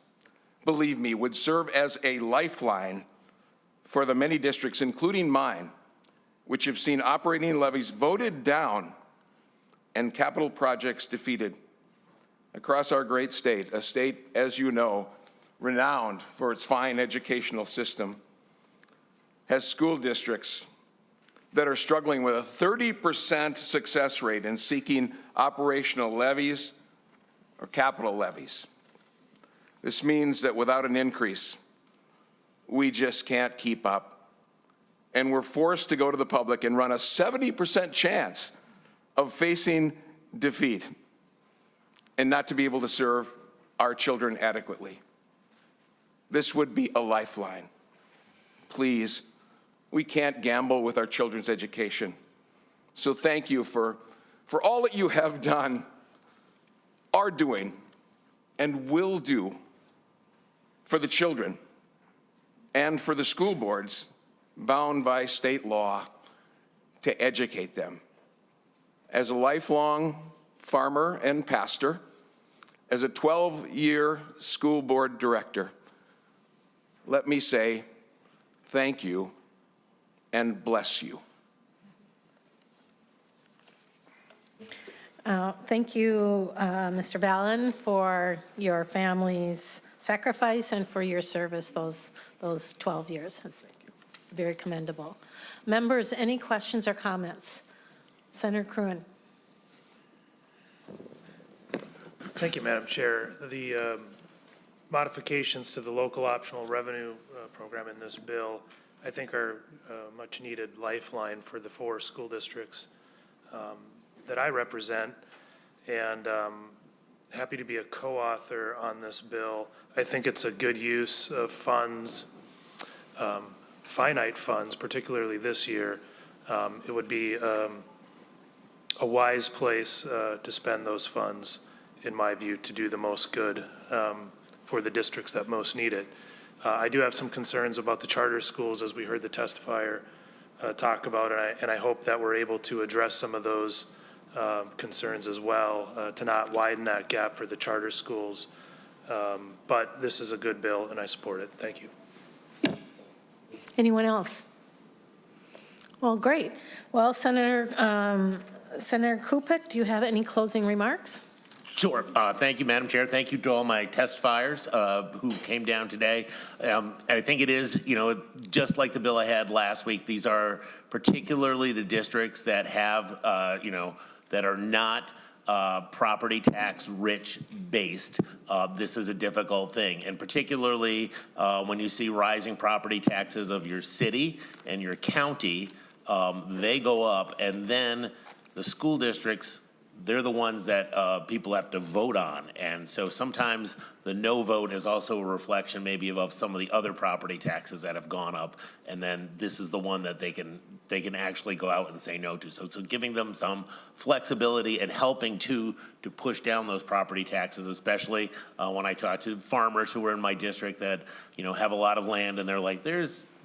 believe me, would serve as a lifeline for the many districts, including mine, which have seen operating levies voted down and capital projects defeated across our great state, a state, as you know, renowned for its fine educational system, has school districts that are struggling with a 30% success rate in seeking operational levies or capital levies. This means that without an increase, we just can't keep up. And we're forced to go to the public and run a 70% chance of facing defeat and not to be able to serve our children adequately. This would be a lifeline. Please, we can't gamble with our children's education. So thank you for all that you have done, are doing, and will do for the children and for the school boards bound by state law to educate them. As a lifelong farmer and pastor, as a 12-year school board director, let me say thank you and bless you. Thank you, Mr. Ballin, for your family's sacrifice and for your service those 12 years. That's very commendable. Members, any questions or comments? Senator Cruin. Thank you, Madam Chair. The modifications to the local optional revenue program in this bill, I think, are a much-needed lifeline for the 4 school districts that I represent, and happy to be a co-author on this bill. I think it's a good use of funds, finite funds, particularly this year. It would be a wise place to spend those funds, in my view, to do the most good for the districts that most need it. I do have some concerns about the charter schools, as we heard the testifier talk about, and I hope that we're able to address some of those concerns as well, to not widen that gap for the charter schools. But this is a good bill, and I support it. Thank you. Anyone else? Well, great. Well, Senator Kupec, do you have any closing remarks? Sure. Thank you, Madam Chair. Thank you to all my testifiers who came down today. I think it is, just like the bill I had last week, these are particularly the districts that have, that are not property tax rich based. This is a difficult thing. And particularly when you see rising property taxes of your city and your county, they go up, and then the school districts, they're the ones that people have to vote on. And so sometimes the no vote is also a reflection maybe of some of the other property taxes that have gone up. And then this is the one that they can actually go out and say no to. So giving them some flexibility and helping to push down those property taxes, especially when I talk to farmers who are in my district that, have a lot of land and they're like,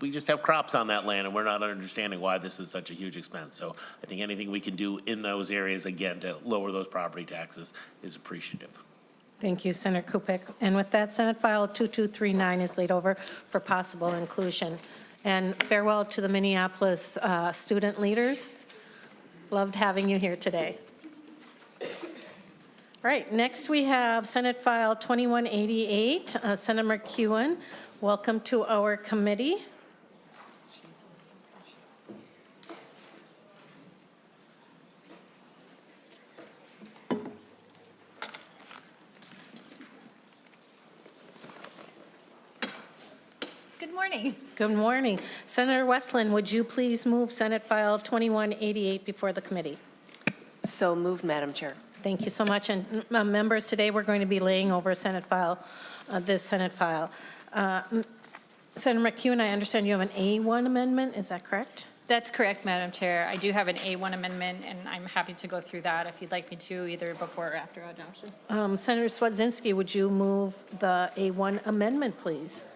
we just have crops on that land and we're not understanding why this is such a huge expense. So I think anything we can do in those areas, again, to lower those property taxes is appreciative. Thank you, Senator Kupec. And with that, Senate File 2239 is laid over for possible inclusion. And farewell to the Minneapolis student leaders. Loved having you here today. All right, next we have Senate File 2188, Senator McEwen. Welcome to our committee. Good morning. Good morning. Senator Westland, would you please move Senate File 2188 before the committee? So moved, Madam Chair. Thank you so much. And members, today we're going to be laying over Senate File, this Senate File. Senator McEwen, I understand you have an A1 amendment, is that correct? That's correct, Madam Chair. I do have an A1 amendment, and I'm happy to go through that if you'd like me to, either before or after adoption. Senator Swedzinski, would you move the A1 amendment, please?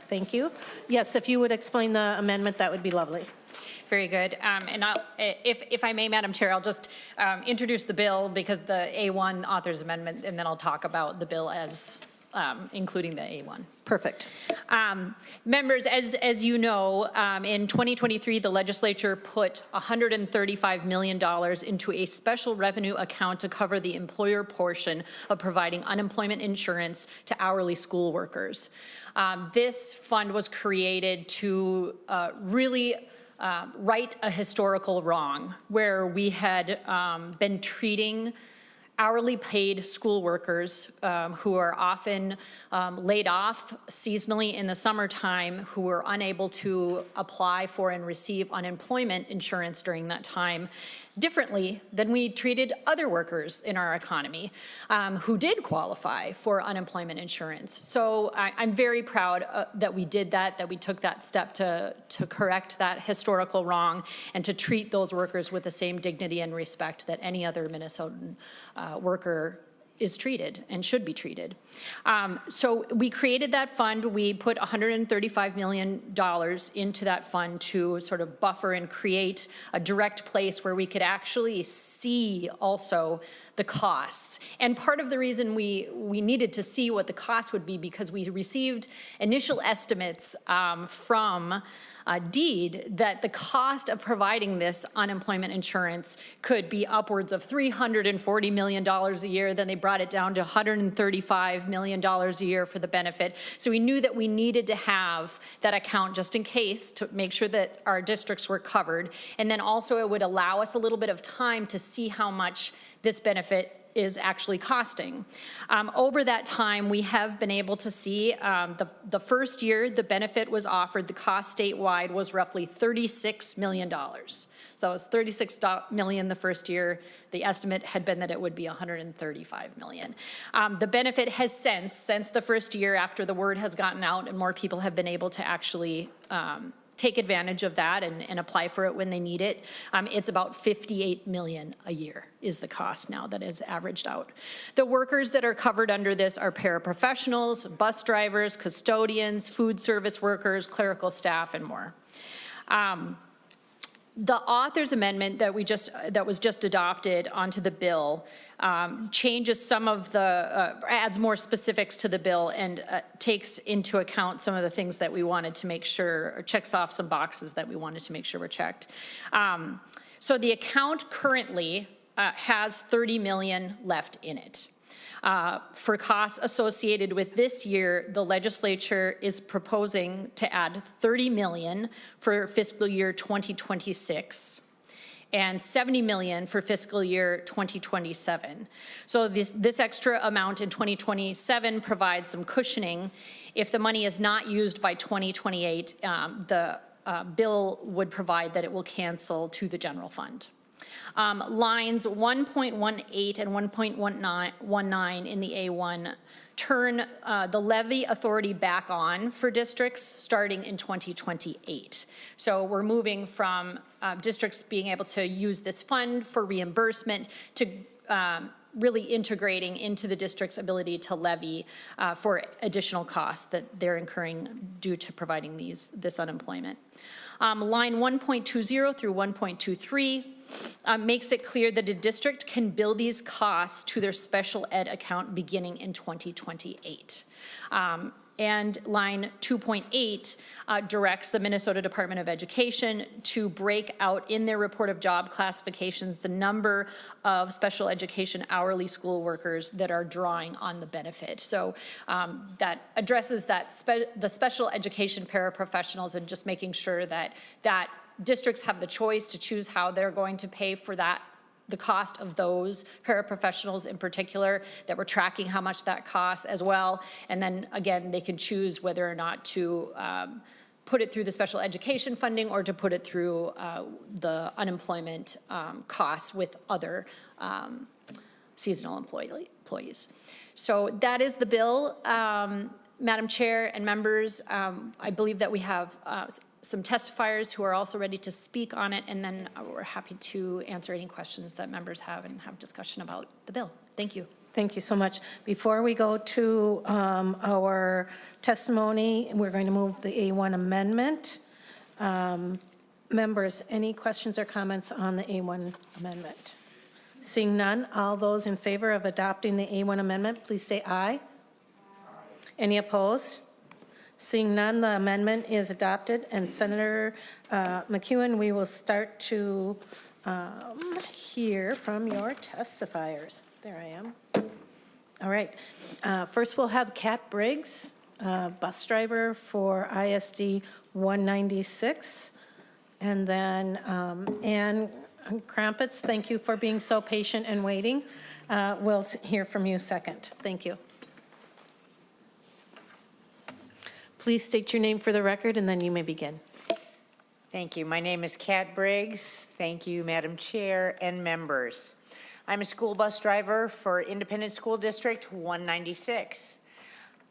Thank you. Yes, if you would explain the amendment, that would be lovely. very good. And if I may, Madam Chair, I'll just introduce the bill because the A1 author's amendment, and then I'll talk about the bill as including the A1. Perfect. Members, as you know, in 2023, the legislature put $135 million into a special revenue account to cover the employer portion of providing unemployment insurance to hourly school workers. This fund was created to really right a historical wrong where we had been treating hourly paid school workers who are often laid off seasonally in the summertime, who were unable to apply for and receive unemployment insurance during that time, differently than we treated other workers in our economy who did qualify for unemployment insurance. So I'm very proud that we did that we took that step to correct that historical wrong and to treat those workers with the same dignity and respect that any other Minnesotan worker is treated and should be treated. So we created that fund. We put $135 million into that fund to sort of buffer and create a direct place where we could actually see also the costs. And part of the reason we needed to see what the cost would be because we received initial estimates from DEED that the cost of providing this unemployment insurance could be upwards of $340 million a year. Then they brought it down to $135 million a year for the benefit. So we knew that we needed to have that account just in case to make sure that our districts were covered. And then also it would allow us a little bit of time to see how much this benefit is actually costing. Over that time, we have been able to see the first year the benefit was offered, the cost statewide was roughly $36 million. So that was $36 million the first year. The estimate had been that it would be $135 million. The benefit has since the first year after the word has gotten out and more people have been able to actually take advantage of that and apply for it when they need it. It's about $58 million a year is the cost now that is averaged out. The workers that are covered under this are paraprofessionals, bus drivers, custodians, food service workers, clerical staff, and more. The author's amendment that was just adopted onto the bill changes some of the, adds more specifics to the bill and takes into account some of the things that we wanted to make sure, or checks off some boxes that we wanted to make sure were checked. So the account currently has $30 million left in it. For costs associated with this year, the legislature is proposing to add $30 million for fiscal year 2026 and $70 million for fiscal year 2027. So this extra amount in 2027 provides some cushioning. If the money is not used by 2028, the bill would provide that it will cancel to the general fund. Lines 1.18 and 1.19 in the A1 turn the levy authority back on for districts starting in 2028. So we're moving from districts being able to use this fund for reimbursement to really integrating into the district's ability to levy for additional costs that they're incurring due to providing this unemployment. Line 1.20 through 1.23 makes it clear that a district can bill these costs to their special ed account beginning in 2028. And line 2.8 directs the Minnesota Department of Education to break out in their report of job classifications the number of special education hourly school workers that are drawing on the benefit. So that addresses the special education paraprofessionals and just making sure that districts have the choice to choose how they're going to pay for the cost of those paraprofessionals in particular, that we're tracking how much that costs as well. And then again, they can choose whether or not to put it through the special education funding or to put it through the unemployment costs with other seasonal employees. So that is the bill. Madam Chair and members, I believe that we have some testifiers who are also ready to speak on it, and then we're happy to answer any questions that members have and have discussion about the bill. Thank you. Thank you so much. Before we go to our testimony, we're going to move the A1 amendment. Members, any questions or comments on the A1 amendment? Seeing none, all those in favor of adopting the A1 amendment, please say aye. Any opposed? Seeing none, the amendment is adopted, and Senator McEwen, we will start to hear from your testifiers. There I am. All right. First, we'll have Kat Briggs, bus driver for ISD 196. And then Ann Krampitz, thank you for being so patient and waiting. We'll hear from you second. Thank you. Please state your name for the record, and then you may begin. Thank you. My name is Kat Briggs. Thank you, Madam Chair and members. I'm a school bus driver for Independent School District 196.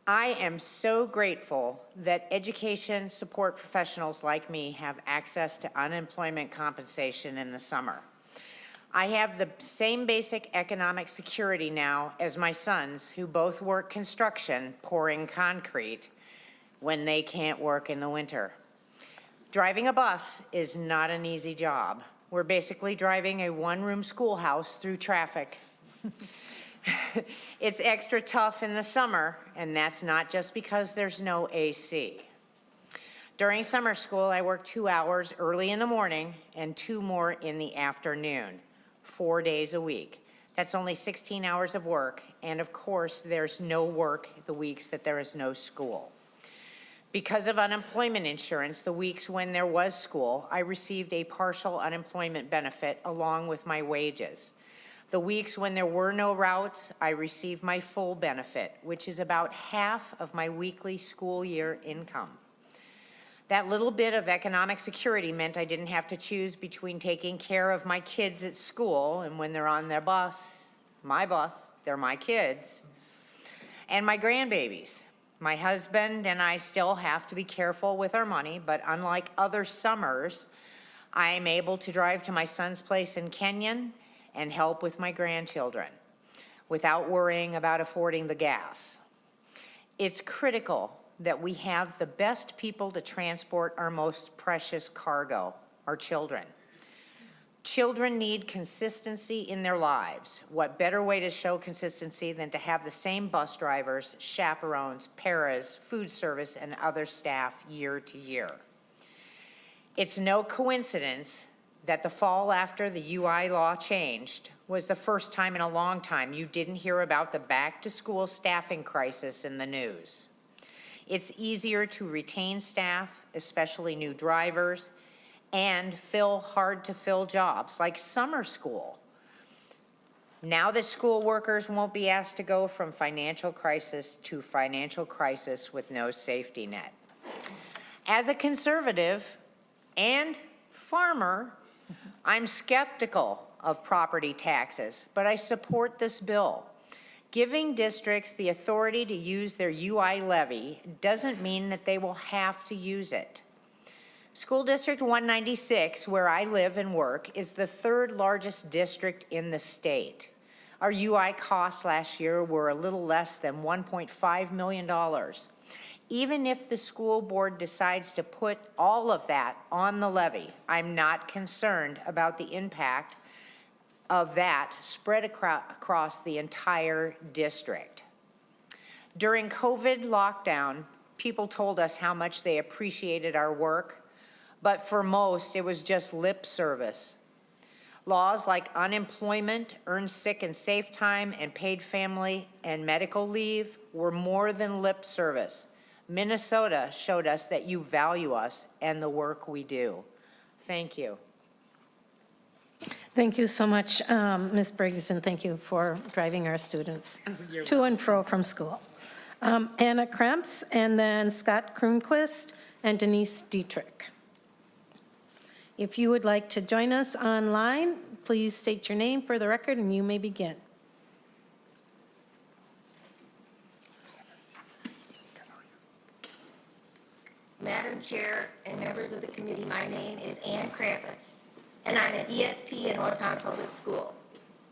I am so grateful that education support professionals like me have access to unemployment compensation in the summer. I have the same basic economic security now as my sons, who both work construction, pouring concrete, when they can't work in the winter. Driving a bus is not an easy job. We're basically driving a one-room schoolhouse through traffic. It's extra tough in the summer, and that's not just because there's no AC. During summer school, I work 2 hours early in the morning and 2 more in the afternoon, 4 days a week. That's only 16 hours of work, and of course, there's no work the weeks that there is no school. Because of unemployment insurance, the weeks when there was school, I received a partial unemployment benefit along with my wages. The weeks when there were no routes, I received my full benefit, which is about half of my weekly school year income. That little bit of economic security meant I didn't have to choose between taking care of my kids at school, and when they're on their bus, my bus, they're my kids, and my grandbabies. My husband and I still have to be careful with our money, but unlike other summers, I am able to drive to my son's place in Kenyon and help with my grandchildren without worrying about affording the gas. It's critical that we have the best people to transport our most precious cargo, our children. Children need consistency in their lives. What better way to show consistency than to have the same bus drivers, chaperones, paras, food service, and other staff year to year? It's no coincidence that the fall after the UI law changed was the first time in a long time you didn't hear about the back-to-school staffing crisis in the news. It's easier to retain staff, especially new drivers, and fill hard-to-fill jobs like summer school. Now that school workers won't be asked to go from financial crisis to financial crisis with no safety net. As a conservative and farmer, I'm skeptical of property taxes, but I support this bill. Giving districts the authority to use their UI levy doesn't mean that they will have to use it. School District 196, where I live and work, is the 3rd largest district in the state. Our UI costs last year were a little less than $1.5 million. Even if the school board decides to put all of that on the levy, I'm not concerned about the impact of that spread across the entire district. During COVID lockdown, people told us how much they appreciated our work, but for most, it was just lip service. Laws like unemployment, earned sick and safe time, and paid family and medical leave were more than lip service. Minnesota showed us that you value us and the work we do. Thank you. Thank you so much, Ms. Briggs, and thank you for driving our students to and fro from school. Anna Kremps, and then Scott Kroonquist and Denise Dietrich. If you would like to join us online, please state your name for the record and you may begin. Madam Chair and members of the committee, my name is Ann Krampitz, and I'm an ESP in Orton Public Schools.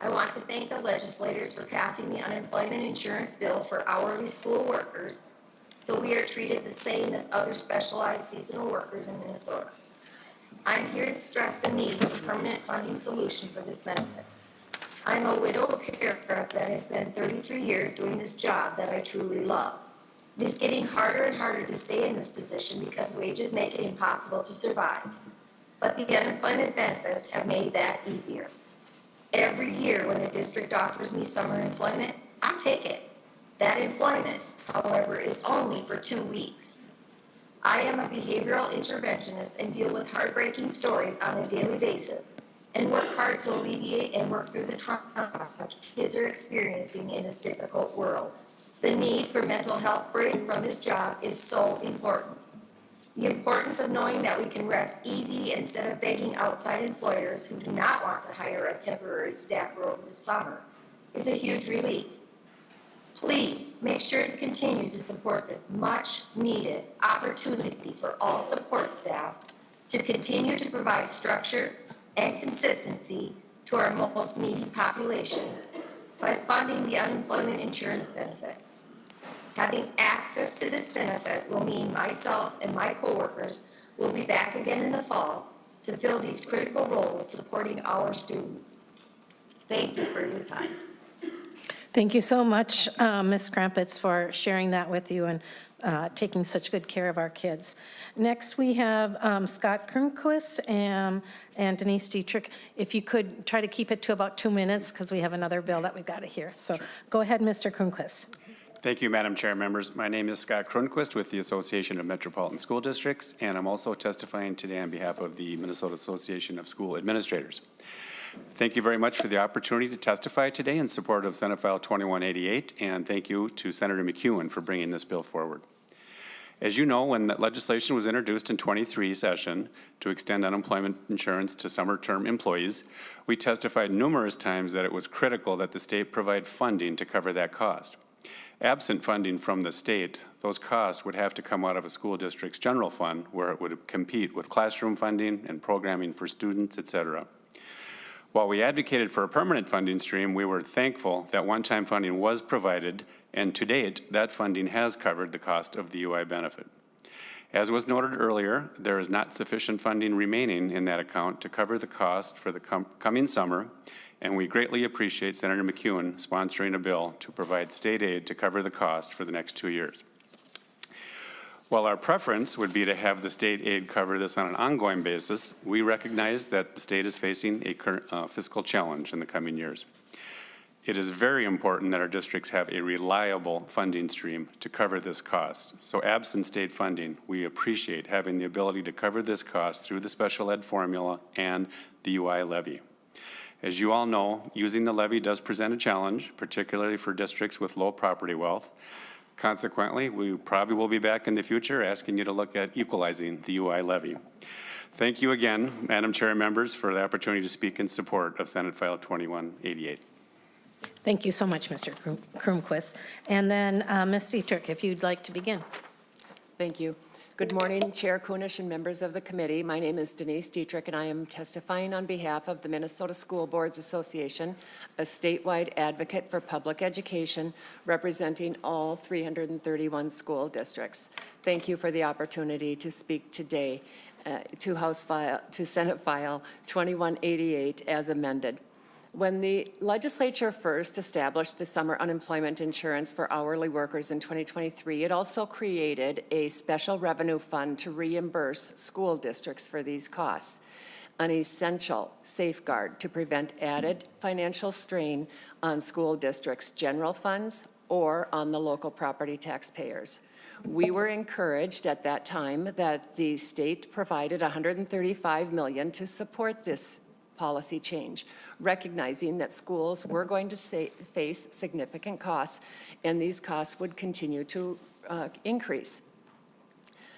I want to thank the legislators for passing the unemployment insurance bill for hourly school workers, so we are treated the same as other specialized seasonal workers in Minnesota. I'm here to stress the need for a permanent funding solution for this benefit. I'm a widowed parent that has spent 33 years doing this job that I truly love. It is getting harder and harder to stay in this position because wages make it impossible to survive. But the unemployment benefits have made that easier. Every year when the district offers me summer employment, I take it. That employment, however, is only for 2 weeks. I am a behavioral interventionist and deal with heartbreaking stories on a daily basis and work hard to alleviate and work through the trauma kids are experiencing in this difficult world. The need for mental health break from this job is so important. The importance of knowing that we can rest easy instead of begging outside employers who do not want to hire a temporary staffer over the summer is a huge relief. Please make sure to continue to support this much-needed opportunity for all support staff to continue to provide structure and consistency to our most needy population by funding the unemployment insurance benefit. Having access to this benefit will mean myself and my coworkers will be back again in the fall to fill these critical roles supporting our students. Thank you for your time. Thank you so much, Ms. Krampitz, for sharing that with you and taking such good care of our kids. Next, we have Scott Kronquist and Denise Dietrich. If you could try to keep it to about 2 minutes, because we have another bill that we've got to hear. So go ahead, Mr. Kronquist. Thank you, Madam Chair, members. My name is Scott Kronquist with the Association of Metropolitan School Districts, and I'm also testifying today on behalf of the Minnesota Association of School Administrators. Thank you very much for the opportunity to testify today in support of Senate File 2188, and thank you to Senator McEwen for bringing this bill forward. As you know, when that legislation was introduced in 23 session to extend unemployment insurance to summer term employees, we testified numerous times that it was critical that the state provide funding to cover that cost. Absent funding from the state, those costs would have to come out of a school district's general fund where it would compete with classroom funding and programming for students, et cetera. While we advocated for a permanent funding stream, we were thankful that one-time funding was provided, and to date, that funding has covered the cost of the UI benefit. As was noted earlier, there is not sufficient funding remaining in that account to cover the cost for the coming summer, and we greatly appreciate Senator McEwen sponsoring a bill to provide state aid to cover the cost for the next 2 years. While our preference would be to have the state aid cover this on an ongoing basis, we recognize that the state is facing a fiscal challenge in the coming years. It is very important that our districts have a reliable funding stream to cover this cost. So absent state funding, we appreciate having the ability to cover this cost through the special ed formula and the UI levy. As you all know, using the levy does present a challenge, particularly for districts with low property wealth. Consequently, we probably will be back in the future asking you to look at equalizing the UI levy. Thank you again, Madam Chair and members, for the opportunity to speak in support of Senate File 2188. Thank you so much, Mr. Kronquist. And then Ms. Dietrich, if you'd like to begin. Thank you. Good morning, Chair Kunish and members of the committee. My name is Denise Dietrich, and I am testifying on behalf of the Minnesota School Boards Association, a statewide advocate for public education representing all 331 school districts. Thank you for the opportunity to speak today to Senate File 2188 as amended. When the legislature first established the summer unemployment insurance for hourly workers in 2023, it also created a special revenue fund to reimburse school districts for these costs, an essential safeguard to prevent added financial strain on school districts' general funds or on the local property taxpayers. We were encouraged at that time that the state provided $135 million to support this policy change, recognizing that schools were going to face significant costs, and these costs would continue to increase.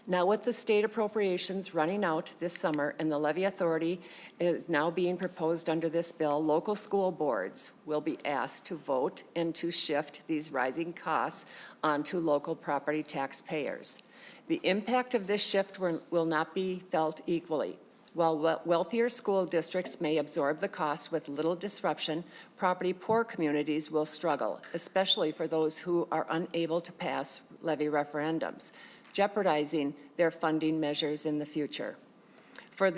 Now, with the state appropriations running out this summer and the levy authority is now being proposed under this bill, local school boards will be asked to vote and to shift these rising costs onto local property taxpayers. The impact of this shift will not be felt equally. While wealthier school districts may absorb the costs with little disruption, property-poor communities will struggle, especially for those who are unable to pass levy referendums, jeopardizing their funding measures in the future. For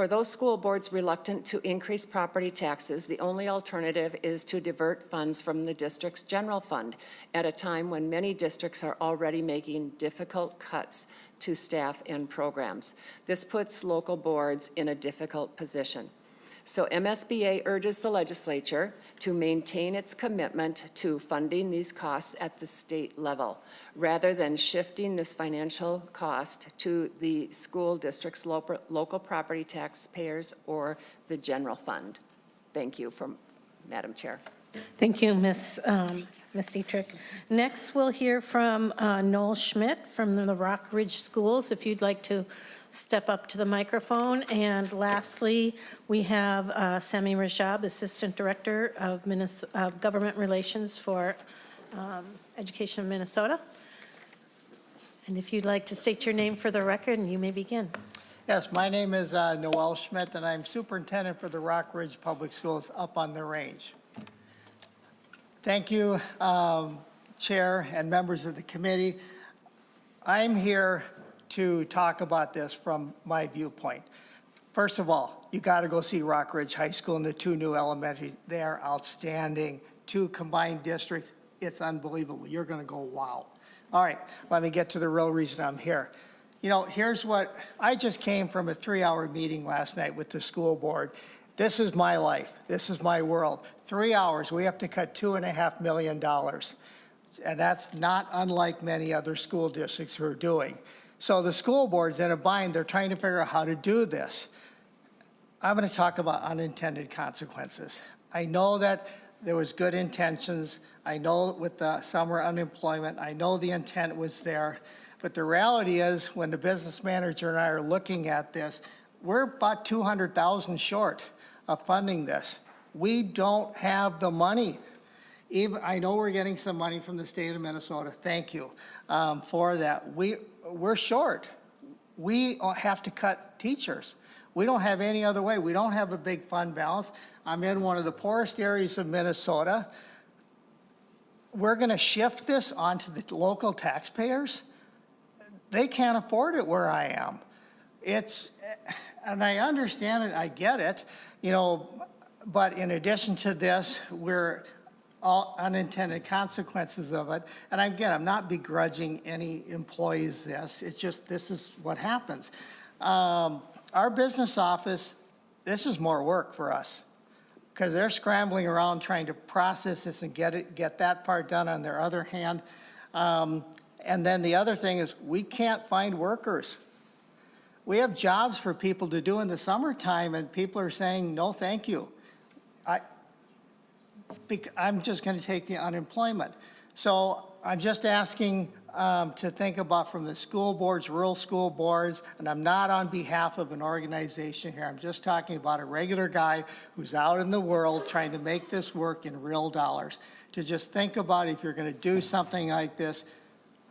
those school boards reluctant to increase property taxes, the only alternative is to divert funds from the district's general fund at a time when many districts are already making difficult cuts to staff and programs. This puts local boards in a difficult position. So MSBA urges the legislature to maintain its commitment to funding these costs at the state level, rather than shifting this financial cost to the school district's local property taxpayers or the general fund. Thank you, Madam Chair. Thank you, Ms. Dietrich. Next, we'll hear from Noel Schmidt from the Rock Ridge Schools, if you'd like to step up to the microphone. And lastly, we have Sami Rajab, Assistant Director of Government Relations for Education of Minnesota. And if you'd like to state your name for the record, and you may begin. Yes, my name is Noel Schmidt, and I'm Superintendent for the Rock Ridge Public Schools up on the range. Thank you, Chair and members of the committee. I'm here to talk about this from my viewpoint. First of all, you got to go see Rock Ridge High School and the two new elementaries. They are outstanding. Two combined districts, it's unbelievable. You're going to go, wow. All right, let me get to the real reason I'm here. You know, here's what, I just came from a 3-hour meeting last night with the school board. This is my life. This is my world. 3 hours, we have to cut $2.5 million. And that's not unlike many other school districts who are doing. So the school board's in a bind. They're trying to figure out how to do this. I'm going to talk about unintended consequences. I know that there was good intentions. I know with the summer unemployment, I know the intent was there. But the reality is, when the business manager and I are looking at this, we're about $200,000 short of funding this. We don't have the money. Even, I know we're getting some money from the state of Minnesota. Thank you for that. We're short. We have to cut teachers. We don't have any other way. We don't have a big fund balance. I'm in one of the poorest areas of Minnesota. We're going to shift this onto the local taxpayers. They can't afford it where I am. And I understand it, I get it, you know, but in addition to this, we're all unintended consequences of it. And again, I'm not begrudging any employees this. It's just, this is what happens. Our business office, this is more work for us because they're scrambling around trying to process this and get that part done on their other hand. And then the other thing is we can't find workers. We have jobs for people to do in the summertime and people are saying, no, thank you. I'm just going to take the unemployment. So I'm just asking to think about from the school boards, rural school boards, and I'm not on behalf of an organization here. I'm just talking about a regular guy who's out in the world trying to make this work in real dollars. To just think about if you're going to do something like this,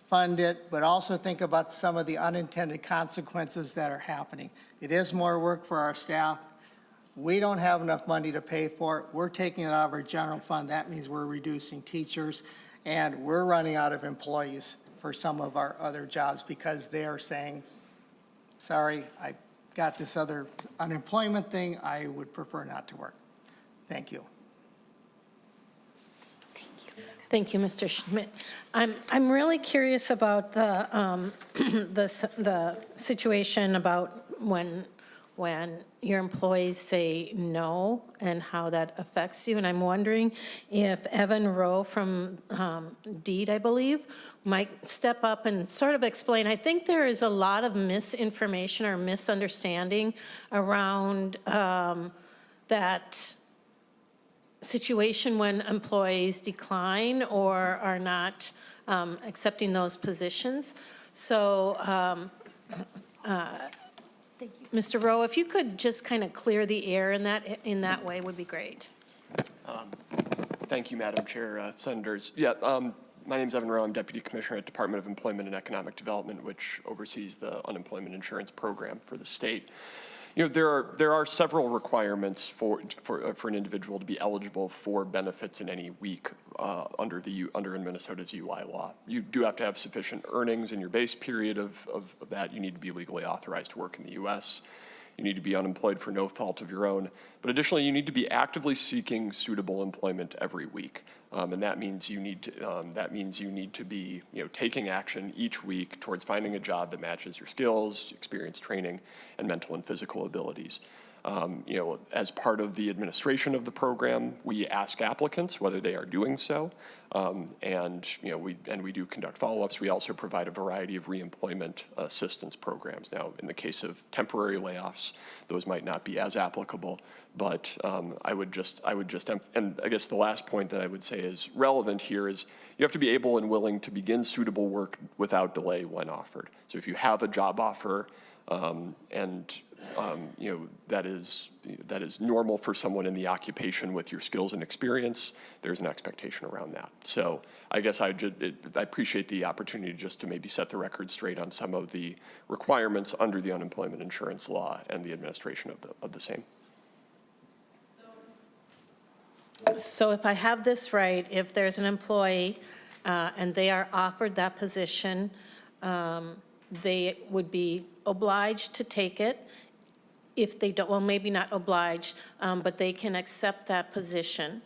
fund it, but also think about some of the unintended consequences that are happening. It is more work for our staff. We don't have enough money to pay for it. We're taking it out of our general fund. That means we're reducing teachers, and we're running out of employees for some of our other jobs because they are saying, sorry, I got this other unemployment thing. I would prefer not to work. Thank you. Thank you, Mr. Schmidt. I'm really curious about the the situation about when your employees say no and how that affects you. And I'm wondering if Evan Rowe from DEED, I believe, might step up and sort of explain. I think there is a lot of misinformation or misunderstanding around that situation when employees decline or are not accepting those positions. So, Mr. Rowe, if you could just kind of clear the air in that way would be great. Thank you, Madam Chair, Senators. Yeah, my name is Evan Rowe. I'm Deputy Commissioner at Department of Employment and Economic Development, which oversees the unemployment insurance program for the state. You know, there are several requirements for an individual to be eligible for benefits in any week under Minnesota's UI law. You do have to have sufficient earnings in your base period of that. You need to be legally authorized to work in the U.S. You need to be unemployed for no fault of your own. But additionally, you need to be actively seeking suitable employment every week. And that means you need to be, taking action each week towards finding a job that matches your skills, experience, training, and mental and physical abilities. As part of the administration of the program, we ask applicants whether they are doing so, and we do conduct follow-ups. We also provide a variety of reemployment assistance programs. Now, in the case of temporary layoffs, those might not be as applicable, but I would just, and I guess the last point that I would say is relevant here is you have to be able and willing to begin suitable work without delay when offered. So if you have a job offer, that is normal for someone in the occupation with your skills and experience, there's an expectation around that. So I guess I appreciate the opportunity just to maybe set the record straight on some of the requirements under the unemployment insurance law and the administration of the same. So if I have this right, if there's an employee and they are offered that position, they would be obliged to take it. If they don't, well, maybe not obliged, but they can accept that position.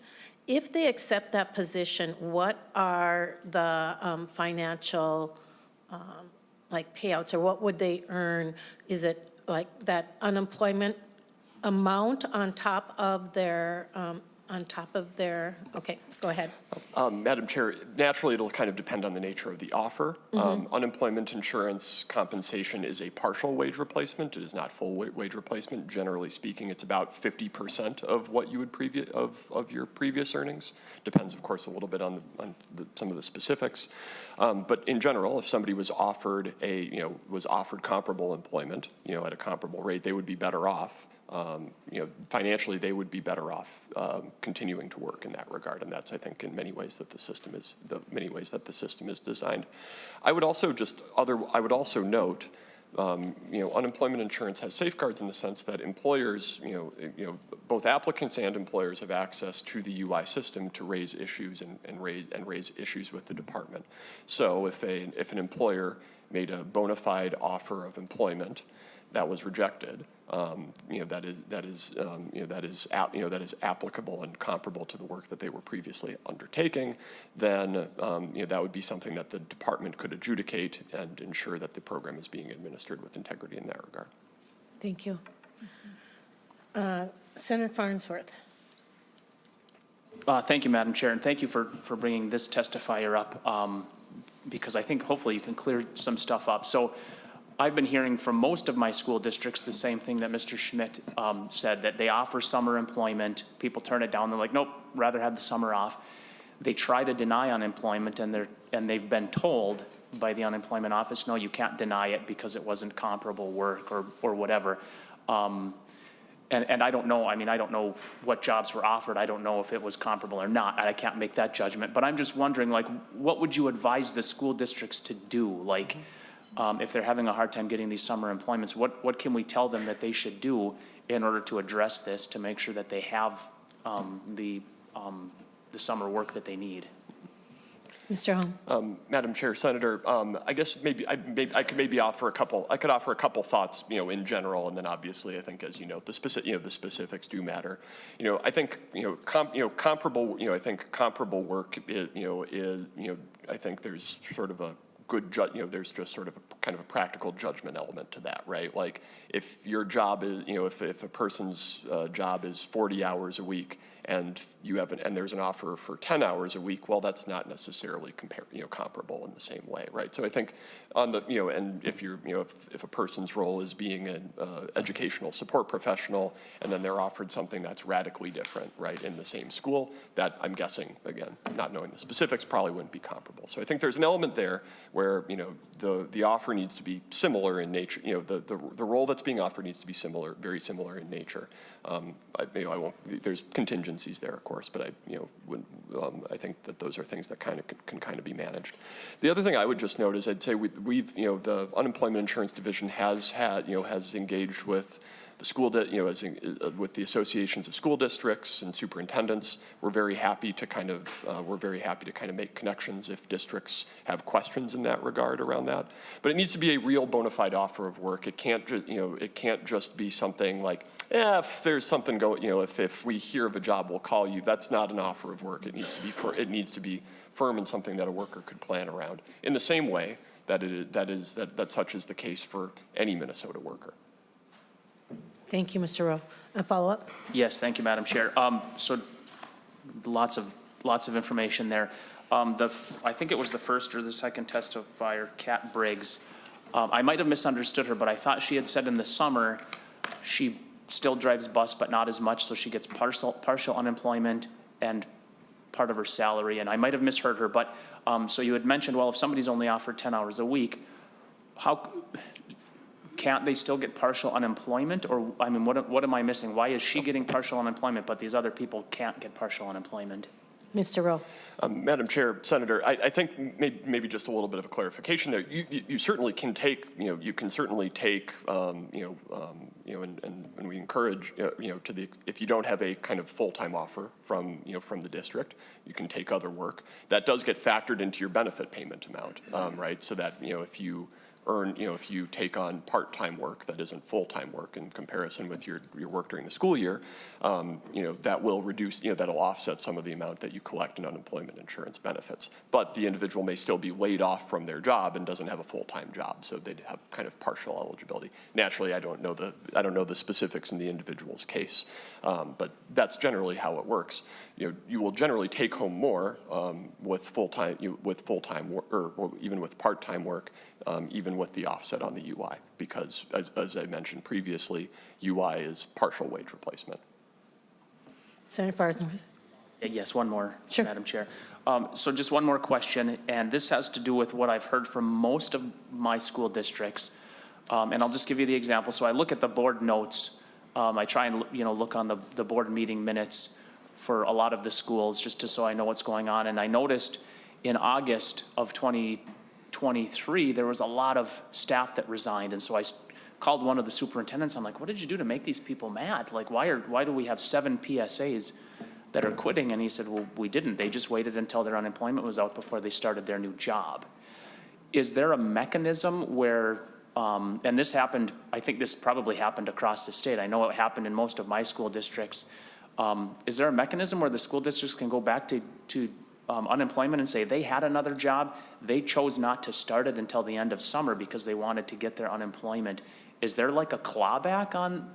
If they accept that position, what are the financial, payouts, or what would they earn? Is it like that unemployment amount on top of their, okay, go ahead. Madam Chair, naturally it'll kind of depend on the nature of the offer. Unemployment insurance compensation is a partial wage replacement. It is not full wage replacement. Generally speaking, it's about 50% of what you would of your previous earnings. Depends, of course, a little bit on some of the specifics. But in general, if somebody was offered comparable employment, at a comparable rate, they would be better off. Financially, they would be better off continuing to work in that regard, and that's, I think, in many ways that the system is designed. I would also note, unemployment insurance has safeguards in the sense that employers, both applicants and employers have access to the UI system to raise issues and raise issues with the department. So if an employer made a bona fide offer of employment that was rejected, that is applicable and comparable to the work that they were previously undertaking, then that would be something that the department could adjudicate and ensure that the program is being administered with integrity in that regard. Thank you. Senator Farnsworth. Thank you, Madam Chair, and thank you for bringing this testifier up, because I think hopefully you can clear some stuff up. So I've been hearing from most of my school districts the same thing that Mr. Schmidt said, that they offer summer employment. People turn it down. They're like, nope, rather have the summer off. They try to deny unemployment, and they've been told by the unemployment office, no, you can't deny it because it wasn't comparable work or whatever. And I don't know. I mean, I don't know what jobs were offered. I don't know if it was comparable or not. I can't make that judgment. But I'm just wondering, what would you advise the school districts to do? If they're having a hard time getting these summer employments, what can we tell them that they should do in order to address this, to make sure that they have the summer work that they need? Mr. Holm. Madam Chair, Senator, I guess I could offer a couple thoughts, in general, and then obviously I think, as you know, the specifics do matter. I think comparable work is I think there's sort of a good there's just sort of a kind of a practical judgment element to that, right? Like if your job is, if a person's job is 40 hours a week and there's an offer for 10 hours a week, well, that's not necessarily comparable in the same way, right? So I think on the, and if if a person's role is being an educational support professional and then they're offered something that's radically different, right, in the same school, that I'm guessing, again, not knowing the specifics, probably wouldn't be comparable. So I think there's an element there where, the offer needs to be similar in nature, the role that's being offered needs to be similar, very similar in nature. There's contingencies there, of course, but I think that those are things that can be managed. The other thing I would just note is I'd say the Unemployment Insurance Division has engaged with the school, with the associations of school districts and superintendents, we're very happy to kind of make connections if districts have questions in that regard around that. But it needs to be a real bona fide offer of work. It can't just be something like, if there's something going, if we hear of a job, we'll call you. That's not an offer of work. It needs to be firm and something that a worker could plan around. In the same way that such is the case for any Minnesota worker. Thank you, Mr. Rowe. A follow-up? Yes, thank you, Madam Chair. So lots of information there. I think it was the first or the second testifier, Kat Briggs. I might have misunderstood her, but I thought she had said in the summer she still drives bus, but not as much, so she gets partial unemployment and part of her salary. And I might have misheard her, but so you had mentioned, well, if somebody's only offered 10 hours a week, how can't they still get partial unemployment? Or, I mean, what am I missing? Why is she getting partial unemployment, but these other people can't get partial unemployment? Mr. Rowe. Madam Chair, Senator, I think maybe just a little bit of a clarification there. You certainly can take, you can certainly take, and we encourage, if you don't have a kind of full-time offer from the district, you can take other work. That does get factored into your benefit payment amount, right? So that, if you earn, if you take on part-time work that isn't full-time work in comparison with your work during the school year, that will reduce, that'll offset some of the amount that you collect in unemployment insurance benefits. But the individual may still be laid off from their job and doesn't have a full-time job, so they'd have kind of partial eligibility. Naturally, I don't know the specifics in the individual's case, but that's generally how it works. You will generally take home more with full-time work, or even with part-time work, even with the offset on the UI, because as I mentioned previously, UI is partial wage replacement. Senator Farnsworth. Yes, one more, sure. Madam Chair. So just one more question, and this has to do with what I've heard from most of my school districts, and I'll just give you the example. So I look at the board notes. I try and look on the board meeting minutes for a lot of the schools just so I know what's going on. And I noticed in August of 2023, there was a lot of staff that resigned. And so I called one of the superintendents. I'm like, what did you do to make these people mad? Like, why do we have 7 PSAs that are quitting? And he said, well, we didn't. They just waited until their unemployment was out before they started their new job. Is there a mechanism where, and this happened, I think this probably happened across the state. I know it happened in most of my school districts. Is there a mechanism where the school districts can go back to unemployment and say they had another job, they chose not to start it until the end of summer because they wanted to get their unemployment? Is there like a clawback on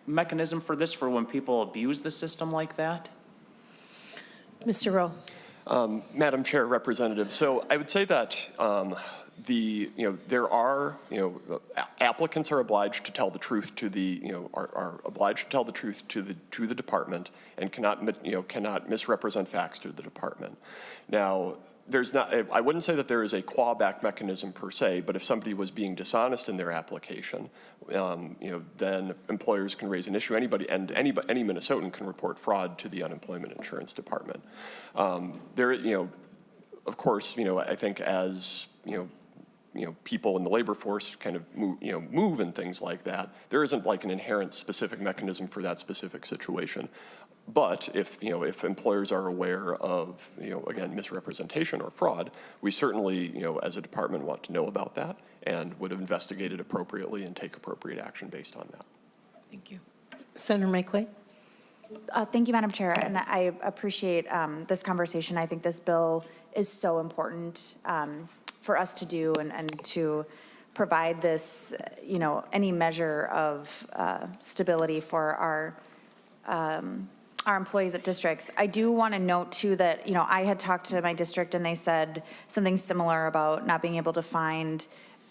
mechanism for this, for when people abuse the system like that? Mr. Rowe. Madam Chair, Representative, so I would say that there are, applicants are obliged to tell the truth to are obliged to tell the truth to the department and cannot misrepresent facts to the department. Now, I wouldn't say that there is a clawback mechanism per se, but if somebody was being dishonest in their application, then employers can raise an issue. Any Minnesotan can report fraud to the unemployment insurance department. Of course, I think as people in the labor force kind of move and things like that, there isn't like an inherent specific mechanism for that specific situation. But if employers are aware of, again, misrepresentation or fraud, we certainly, as a department want to know about that and would investigate it appropriately and take appropriate action based on that. Thank you. Senator McEwen. Thank you, Madam Chair, and I appreciate this conversation. I think this bill is so important for us to do and to provide this, any measure of stability for our employees at districts. I do want to note too that, I had talked to my district and they said something similar about not being able to find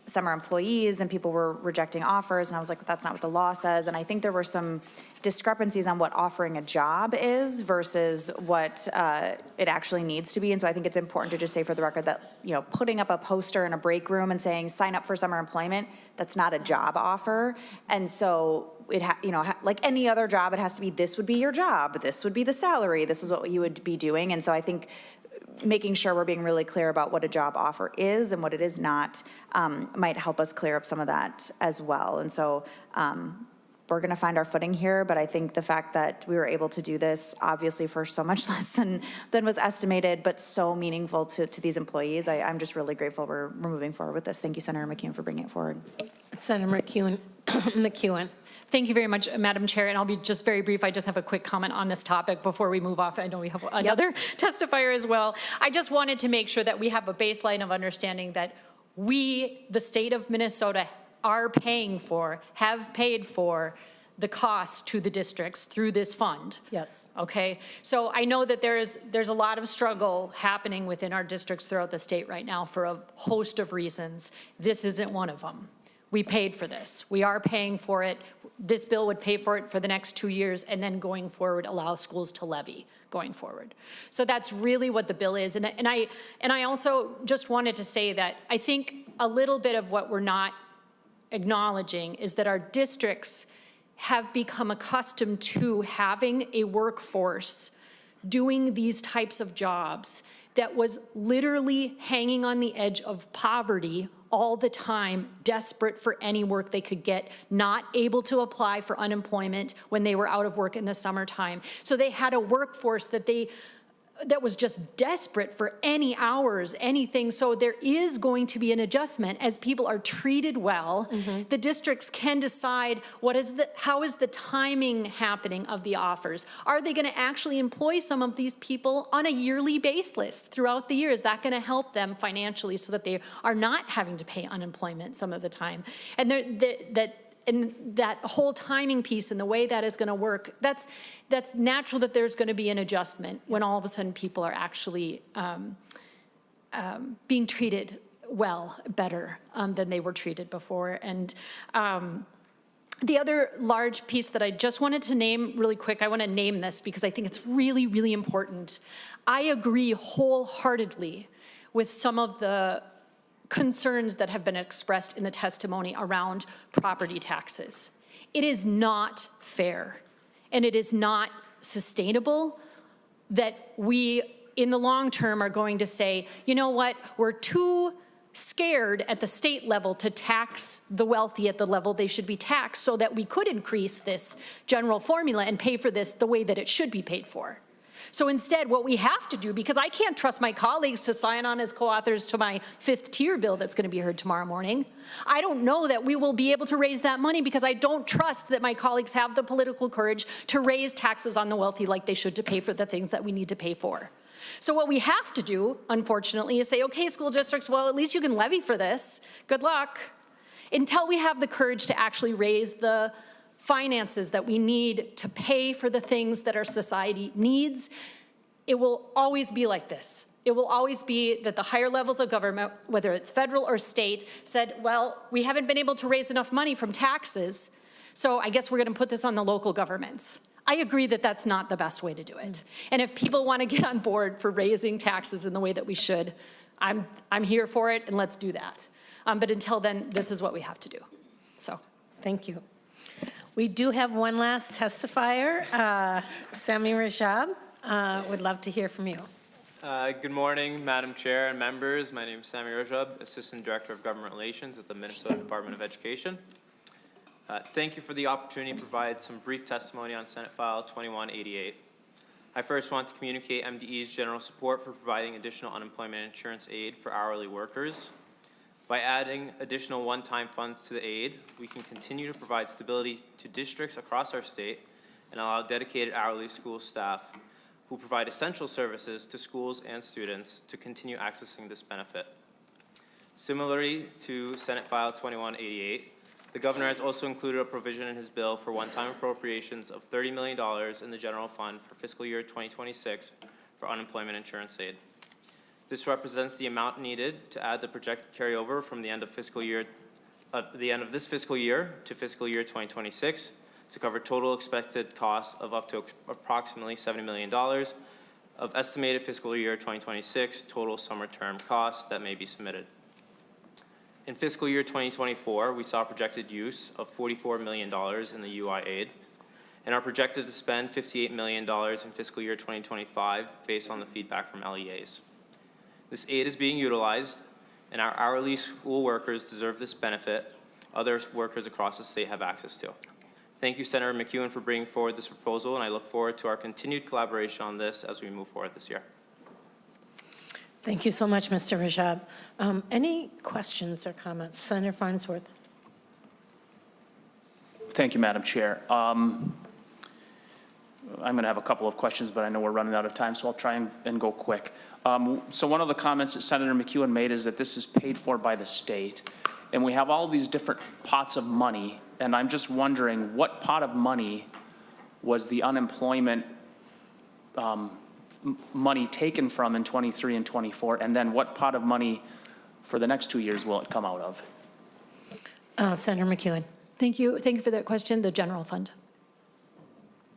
summer employees and people were rejecting offers. And I was like, that's not what the law says. And I think there were some discrepancies on what offering a job is versus what it actually needs to be. And so I think it's important to just say for the record that, putting up a poster in a break room and saying, sign up for summer employment, that's not a job offer. And so it like any other job, it has to be, this would be your job, this would be the salary, this is what you would be doing. And so I think making sure we're being really clear about what a job offer is and what it is not might help us clear up some of that as well. And so we're going to find our footing here, but I think the fact that we were able to do this, obviously for so much less than was estimated, but so meaningful to these employees, I'm just really grateful we're moving forward with this. Thank you, Senator McEwen, for bringing it forward. Senator McEwen. Thank you very much, Madam Chair, and I'll be just very brief. I just have a quick comment on this topic before we move off. I know we have another testifier as well. I just wanted to make sure that we have a baseline of understanding that we, the state of Minnesota, are paying for, have paid for the cost to the districts through this fund. Yes. Okay, so I know that there's a lot of struggle happening within our districts throughout the state right now for a host of reasons. This isn't one of them. We paid for this. We are paying for it. This bill would pay for it for the next 2 years, and then going forward, allow schools to levy going forward. So that's really what the bill is. And I also just wanted to say that I think a little bit of what we're not acknowledging is that our districts have become accustomed to having a workforce doing these types of jobs that was literally hanging on the edge of poverty all the time, desperate for any work they could get, not able to apply for unemployment when they were out of work in the summertime. So they had a workforce that was just desperate for any hours, anything. So there is going to be an adjustment as people are treated well. Mm-hmm. The districts can decide how is the timing happening of the offers? Are they going to actually employ some of these people on a yearly basis throughout the year? Is that going to help them financially so that they are not having to pay unemployment some of the time? And and that whole timing piece and the way that is going to work, that's natural that there's going to be an adjustment when all of a sudden people are actually being treated better than they were treated before. And the other large piece that I just wanted to name really quick, I want to name this because I think it's really, really important. I agree wholeheartedly with some of the concerns that have been expressed in the testimony around property taxes. It is not fair and it is not sustainable that we, in the long term, are going to say, you know what, we're too scared at the state level to tax the wealthy at the level they should be taxed so that we could increase this general formula and pay for this the way that it should be paid for. So instead, what we have to do, because I can't trust my colleagues to sign on as co-authors to my 5th tier bill that's going to be heard tomorrow morning, I don't know that we will be able to raise that money because I don't trust that my colleagues have the political courage to raise taxes on the wealthy like they should to pay for the things that we need to pay for. So what we have to do, unfortunately, is say, okay, school districts, well, at least you can levy for this. Good luck. Until we have the courage to actually raise the finances that we need to pay for the things that our society needs, it will always be like this. It will always be that the higher levels of government, whether it's federal or state, said, well, we haven't been able to raise enough money from taxes, so I guess we're going to put this on the local governments. I agree that that's not the best way to do it. And if people want to get on board for raising taxes in the way that we should, I'm here for it, and let's do that. But until then, this is what we have to do. So, thank you. We do have one last testifier, Sami Rajab. Would love to hear from you. Good morning, Madam Chair and members. My name is Sami Rajab, Assistant Director of Government Relations at the Minnesota Department of Education. Thank you for the opportunity to provide some brief testimony on Senate File 2188. I first want to communicate MDE's general support for providing additional unemployment insurance aid for hourly workers. By adding additional one-time funds to the aid, we can continue to provide stability to districts across our state and allow dedicated hourly school staff who provide essential services to schools and students to continue accessing this benefit. Similarly to Senate File 2188, the governor has also included a provision in his bill for one-time appropriations of $30 million in the general fund for fiscal year 2026 for unemployment insurance aid. This represents the amount needed to add the projected carryover from the end of this fiscal year to fiscal year 2026 to cover total expected costs of up to approximately $70 million of estimated fiscal year 2026 total summer term costs that may be submitted. In fiscal year 2024, we saw projected use of $44 million in the UI aid and are projected to spend $58 million in fiscal year 2025 based on the feedback from LEAs. This aid is being utilized, and our hourly school workers deserve this benefit other workers across the state have access to. Thank you, Senator McEwen, for bringing forward this proposal, and I look forward to our continued collaboration on this as we move forward this year. Thank you so much, Mr. Rajab. Any questions or comments? Senator Farnsworth. Thank you, Madam Chair. I'm going to have a couple of questions, but I know we're running out of time, so I'll try and go quick. So one of the comments that Senator McEwen made is that this is paid for by the state, and we have all these different pots of money, and I'm just wondering what pot of money was the unemployment money taken from in 23 and 24, and then what pot of money for the next 2 years will it come out of? Senator McEwen. Thank you for that question. The general fund.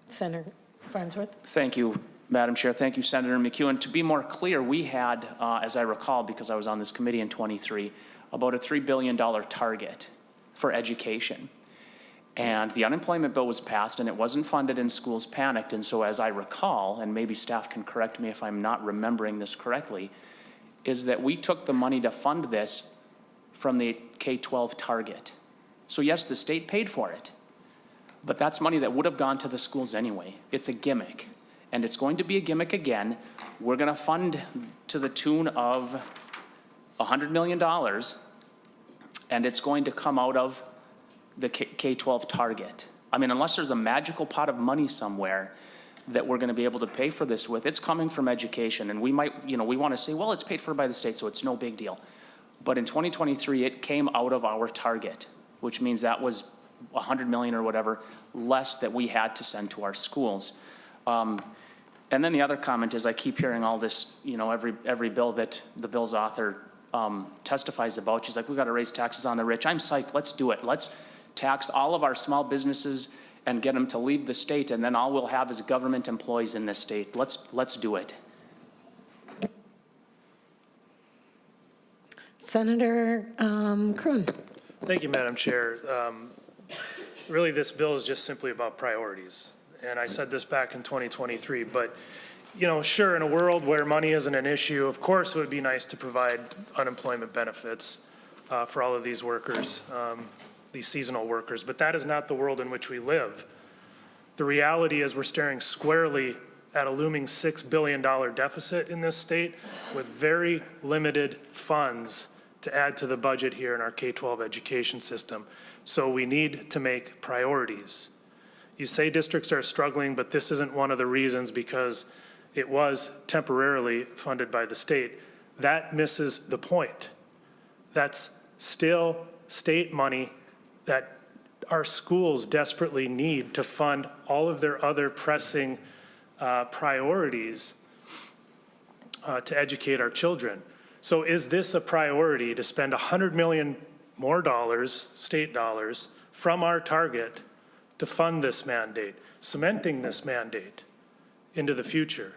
Senator Farnsworth. Thank you, Madam Chair. Thank you, Senator McEwen. To be more clear, we had, as I recall, because I was on this committee in 23, about a $3 billion target for education. And the unemployment bill was passed, and it wasn't funded, and schools panicked. And so as I recall, and maybe staff can correct me if I'm not remembering this correctly, is that we took the money to fund this from the K-12 target. So yes, the state paid for it, but that's money that would have gone to the schools anyway. It's a gimmick, and it's going to be a gimmick again. We're going to fund to the tune of $100 million, and it's going to come out of the K-12 target. I mean, unless there's a magical pot of money somewhere that we're going to be able to pay for this with, it's coming from education. And we might, we want to say, well, it's paid for by the state, so it's no big deal. But in 2023, it came out of our target, which means that was 100 million or whatever less that we had to send to our schools. And then the other comment is I keep hearing all this, every bill that the bill's author testifies about. She's like, we got to raise taxes on the rich. I'm psyched. Let's do it. Let's tax all of our small businesses and get them to leave the state, and then all we'll have is government employees in this state. Let's do it. Senator Kroon. Thank you, Madam Chair. Really, this bill is just simply about priorities. And I said this back in 2023, but, sure, in a world where money isn't an issue, of course it would be nice to provide unemployment benefits for all of these workers, these seasonal workers, but that is not the world in which we live. The reality is we're staring squarely at a looming $6 billion deficit in this state with very limited funds to add to the budget here in our K-12 education system. So we need to make priorities. You say districts are struggling, but this isn't one of the reasons because it was temporarily funded by the state. That misses the point. That's still state money that our schools desperately need to fund all of their other pressing priorities to educate our children. So is this a priority to spend $100 million more dollars, state dollars, from our target to fund this mandate, cementing this mandate into the future?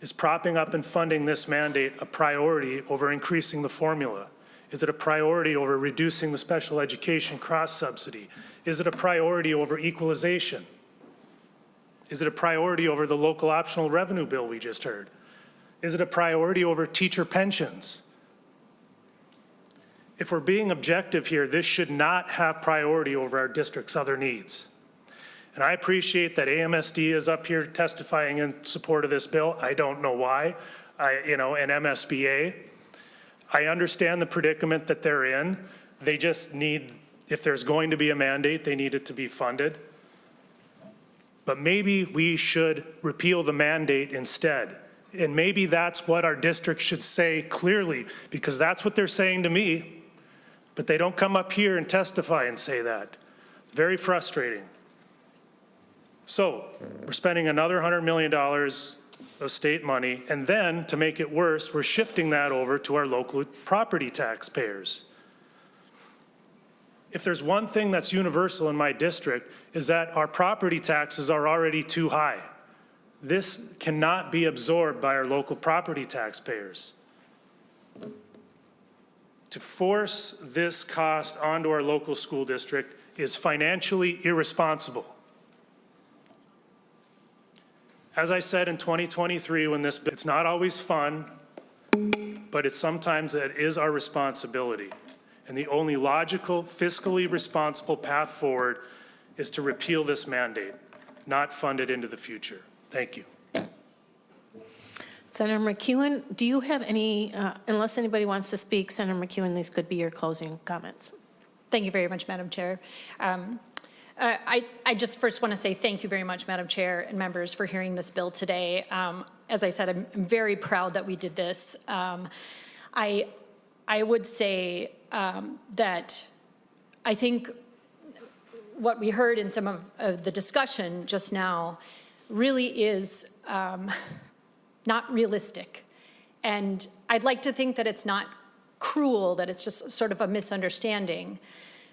Is propping up and funding this mandate a priority over increasing the formula? Is it a priority over reducing the special education cross-subsidy? Is it a priority over equalization? Is it a priority over the local optional revenue bill we just heard? Is it a priority over teacher pensions? If we're being objective here, this should not have priority over our district's other needs. And I appreciate that AMSD is up here testifying in support of this bill. I don't know why, and MSBA. I understand the predicament that they're in. They just need, if there's going to be a mandate, they need it to be funded. But maybe we should repeal the mandate instead. And maybe that's what our district should say clearly, because that's what they're saying to me. But they don't come up here and testify and say that. Very frustrating. So we're spending another $100 million of state money, and then to make it worse, we're shifting that over to our local property taxpayers. If there's one thing that's universal in my district, is that our property taxes are already too high. This cannot be absorbed by our local property taxpayers. To force this cost onto our local school district is financially irresponsible. As I said in 2023, when it's not always fun, but sometimes it is our responsibility. And the only logical, fiscally responsible path forward is to repeal this mandate, not fund it into the future. Thank you. Senator McEwen, do you have any, unless anybody wants to speak, Senator McEwen, these could be your closing comments. Thank you very much, Madam Chair. I just first want to say thank you very much, Madam Chair and members, for hearing this bill today. As I said, I'm very proud that we did this. I would say that I think what we heard in some of the discussion just now really is not realistic. And I'd like to think that it's not cruel, that it's just sort of a misunderstanding.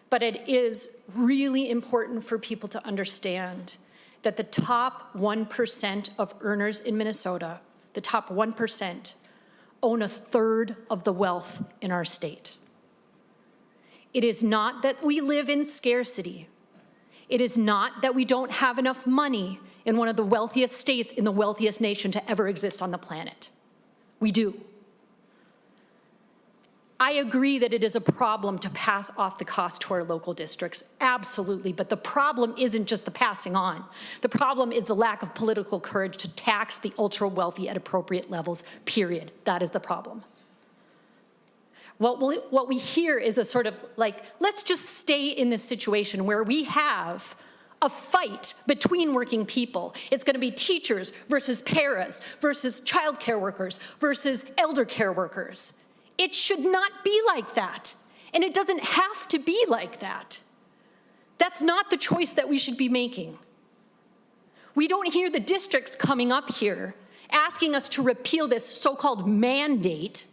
But it is really important for people to understand that the top 1% of earners in Minnesota, the top 1%, own a third of the wealth in our state. It is not that we live in scarcity. It is not that we don't have enough money in one of the wealthiest states in the wealthiest nation to ever exist on the planet. We do. I agree that it is a problem to pass off the cost to our local districts, absolutely, but the problem isn't just the passing on. The problem is the lack of political courage to tax the ultra-wealthy at appropriate levels, period. That is the problem. What we hear is a sort of like, let's just stay in this situation where we have a fight between working people. It's going to be teachers versus paras versus child care workers versus elder care workers. It should not be like that. And it doesn't have to be like that. That's not the choice that we should be making. We don't hear the districts coming up here asking us to repeal this so-called mandate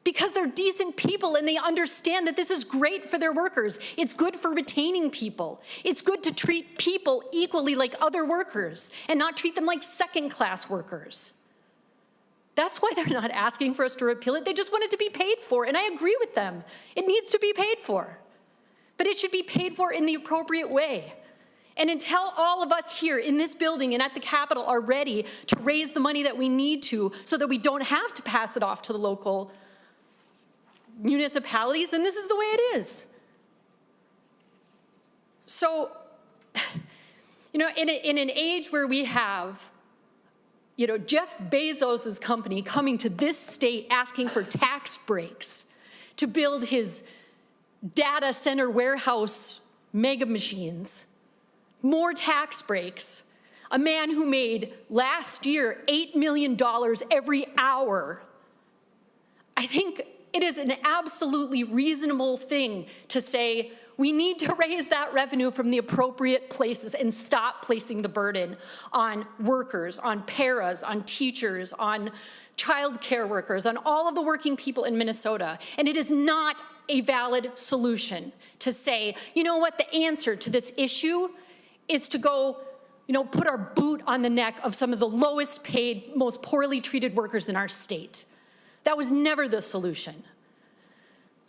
because they're decent people and they understand that this is great for their workers. It's good for retaining people. It's good to treat people equally like other workers and not treat them like second-class workers. That's why they're not asking for us to repeal it. They just want it to be paid for, and I agree with them. It needs to be paid for, but it should be paid for in the appropriate way. And until all of us here in this building and at the Capitol are ready to raise the money that we need to so that we don't have to pass it off to the local municipalities, and this is the way it is. So, in an age where we have Jeff Bezos's company coming to this state asking for tax breaks to build his data center warehouse mega machines, more tax breaks, a man who made last year $8 million every hour. I think it is an absolutely reasonable thing to say we need to raise that revenue from the appropriate places and stop placing the burden on workers, on paras, on teachers, on child care workers, on all of the working people in Minnesota. And it is not a valid solution to say, you know what, the answer to this issue is to go, put our boot on the neck of some of the lowest paid, most poorly treated workers in our state. That was never the solution.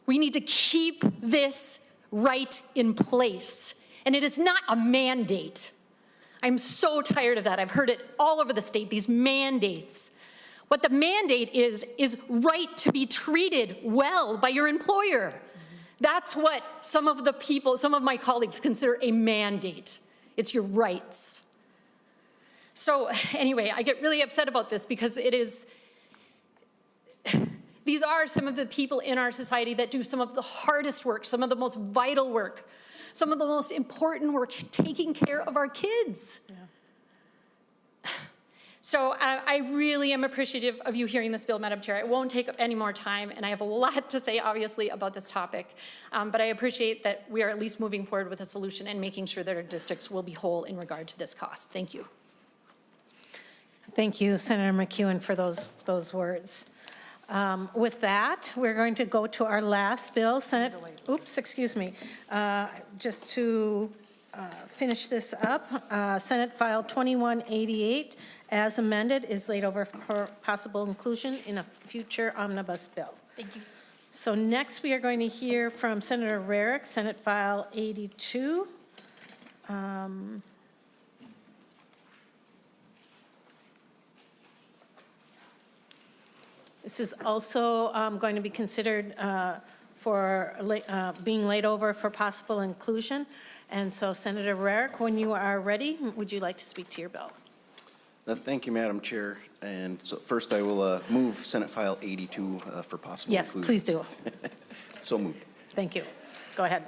We need to keep this right in place. And it is not a mandate. I'm so tired of that. I've heard it all over the state, these mandates. What the mandate is right to be treated well by your employer. That's what some of my colleagues consider a mandate. It's your rights. So anyway, I get really upset about this because these are some of the people in our society that do some of the hardest work, some of the most vital work, some of the most important work, taking care of our kids. Yeah. So I really am appreciative of you hearing this bill, Madam Chair. I won't take up any more time, and I have a lot to say, obviously, about this topic. But I appreciate that we are at least moving forward with a solution and making sure that our districts will be whole in regard to this cost. Thank you. Thank you, Senator McEwen, for those words. With that, we're going to go to our last bill, just to finish this up, Senate File 2188, as amended, is laid over for possible inclusion in a future omnibus bill. Thank you. So next, we are going to hear from Senator Rarick, Senate File 82. This is also going to be considered for being laid over for possible inclusion. And so Senator Rarick, when you are ready, would you like to speak to your bill? Thank you, Madam Chair. And so first I will move Senate File 82 for possible Yes, inclusion. please do. So moved. Thank you. Go ahead.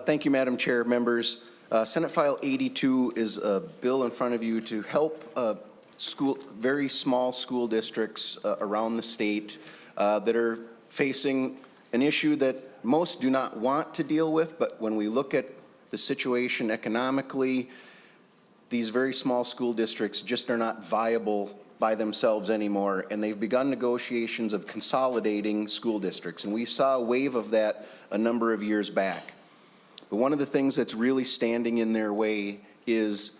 Thank you, Madam Chair, members. Senate File 82 is a bill in front of you to help very small school districts around the state that are facing an issue that most do not want to deal with, but when we look at the situation economically, these very small school districts just are not viable by themselves anymore, and they've begun negotiations of consolidating school districts, and we saw a wave of that a number of years back. But one of the things that's really standing in their way is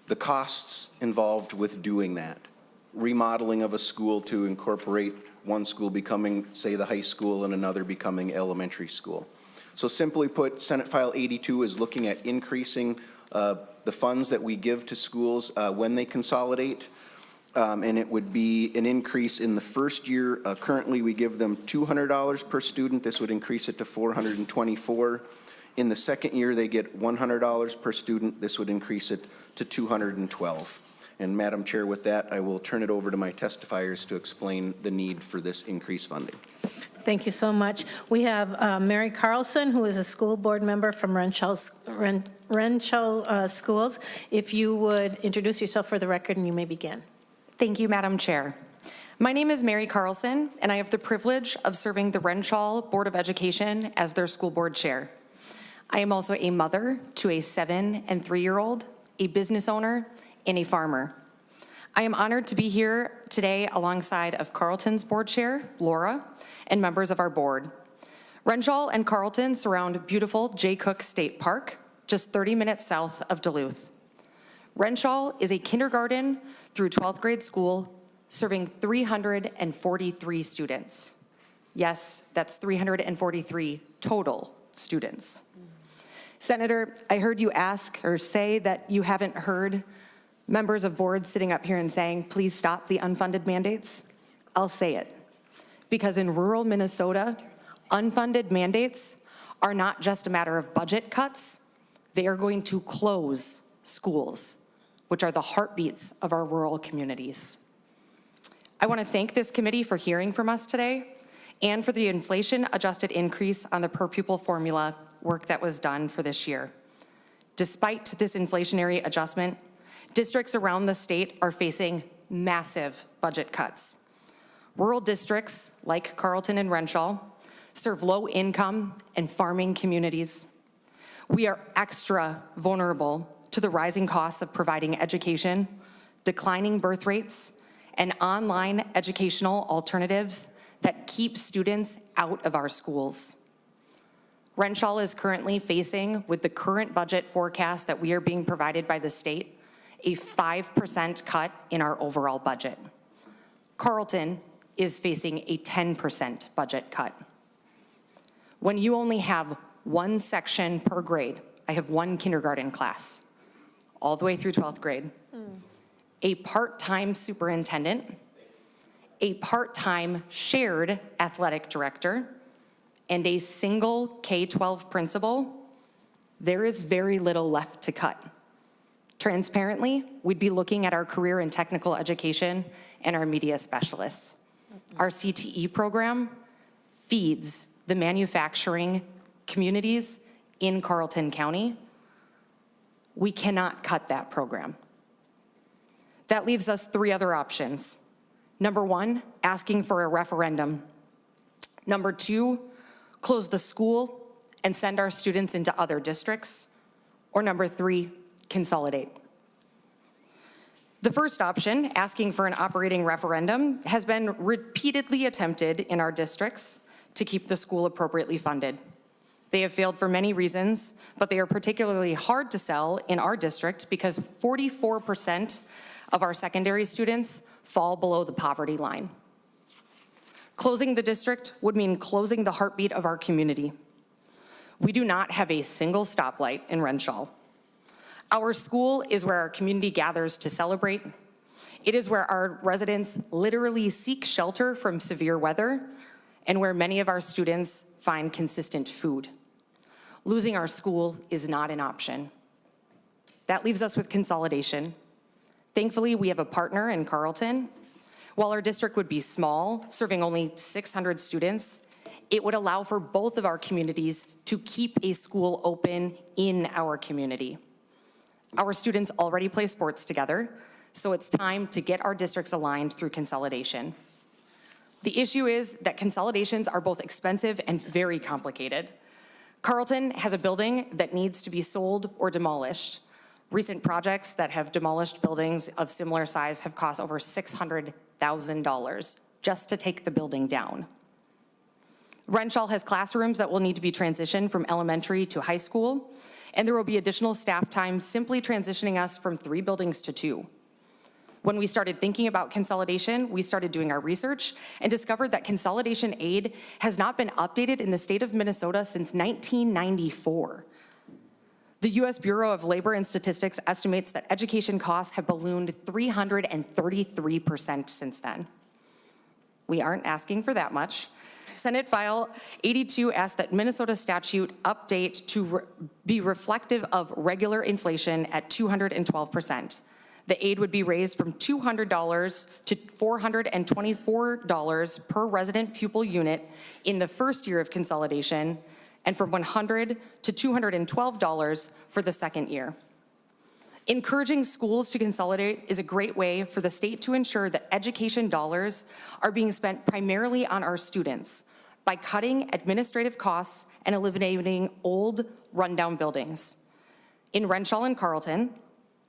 the costs involved with doing that. Remodeling of a school to incorporate one school becoming, say, the high school and another becoming elementary school. So simply put, Senate File 82 is looking at increasing the funds that we give to schools when they consolidate. And it would be an increase in the first year. Currently, we give them $200 per student. This would increase it to $424. In the second year, they get $100 per student. This would increase it to $212. And Madam Chair, with that, I will turn it over to my testifiers to explain the need for this increased funding. Thank you so much. We have Mary Carlson, who is a school board member from Renshall Schools. If you would introduce yourself for the record, and you may begin. Thank you, Madam Chair. My name is Mary Carlson, and I have the privilege of serving the Renshall Board of Education as their school board chair. I am also a mother to a 7- and 3-year-old, a business owner, and a farmer. I am honored to be here today alongside of Carleton's board chair, Laura, and members of our board. Renshall and Carleton surround beautiful Jay Cook State Park, just 30 minutes south of Duluth. Renshall is a kindergarten through 12th grade school serving 343 students. Yes, that's 343 total students. Senator, I heard you ask or say that you haven't heard members of boards sitting up here and saying, please stop the unfunded mandates. I'll say it. Because in rural Minnesota, unfunded mandates are not just a matter of budget cuts. They are going to close schools, which are the heartbeats of our rural communities. I want to thank this committee for hearing from us today and for the inflation-adjusted increase on the per-pupil formula work that was done for this year. Despite this inflationary adjustment, districts around the state are facing massive budget cuts. Rural districts like Carleton and Renshall serve low-income and farming communities. We are extra vulnerable to the rising costs of providing education, declining birth rates, and online educational alternatives that keep students out of our schools. Renshall is currently facing, with the current budget forecast that we are being provided by the state, a 5% cut in our overall budget. Carleton is facing a 10% budget cut. When you only have one section per grade, I have one kindergarten class, all the way through 12th grade, a part-time superintendent, a part-time shared athletic director, and a single K-12 principal, there is very little left to cut. Transparently, we'd be looking at our career and technical education and our media specialists. Our CTE program feeds the manufacturing communities in Carleton County. We cannot cut that program. That leaves us 3 other options. Number 1, asking for a referendum. Number 2, close the school and send our students into other districts. Or number 3, consolidate. The first option, asking for an operating referendum, has been repeatedly attempted in our districts to keep the school appropriately funded. They have failed for many reasons, but they are particularly hard to sell in our district because 44% of our secondary students fall below the poverty line. Closing the district would mean closing the heartbeat of our community. We do not have a single stoplight in Renshall. Our school is where our community gathers to celebrate. It is where our residents literally seek shelter from severe weather and where many of our students find consistent food. Losing our school is not an option. That leaves us with consolidation. Thankfully, we have a partner in Carleton. While our district would be small, serving only 600 students, it would allow for both of our communities to keep a school open in our community. Our students already play sports together, so it's time to get our districts aligned through consolidation. The issue is that consolidations are both expensive and very complicated. Carleton has a building that needs to be sold or demolished. Recent projects that have demolished buildings of similar size have cost over $600,000 just to take the building down. Renshaw has classrooms that will need to be transitioned from elementary to high school, and there will be additional staff time simply transitioning us from 3 buildings to 2. When we started thinking about consolidation, we started doing our research and discovered that consolidation aid has not been updated in the state of Minnesota since 1994. The U.S. Bureau of Labor and Statistics estimates that education costs have ballooned 333% since then. We aren't asking for that much. Senate File 82 asks that Minnesota statute update to be reflective of regular inflation at 212%. The aid would be raised from $200 to $424 per resident pupil unit in the first year of consolidation, and from $100 to $212 for the second year. Encouraging schools to consolidate is a great way for the state to ensure that education dollars are being spent primarily on our students by cutting administrative costs and eliminating old, rundown buildings. In Renshaw and Carleton,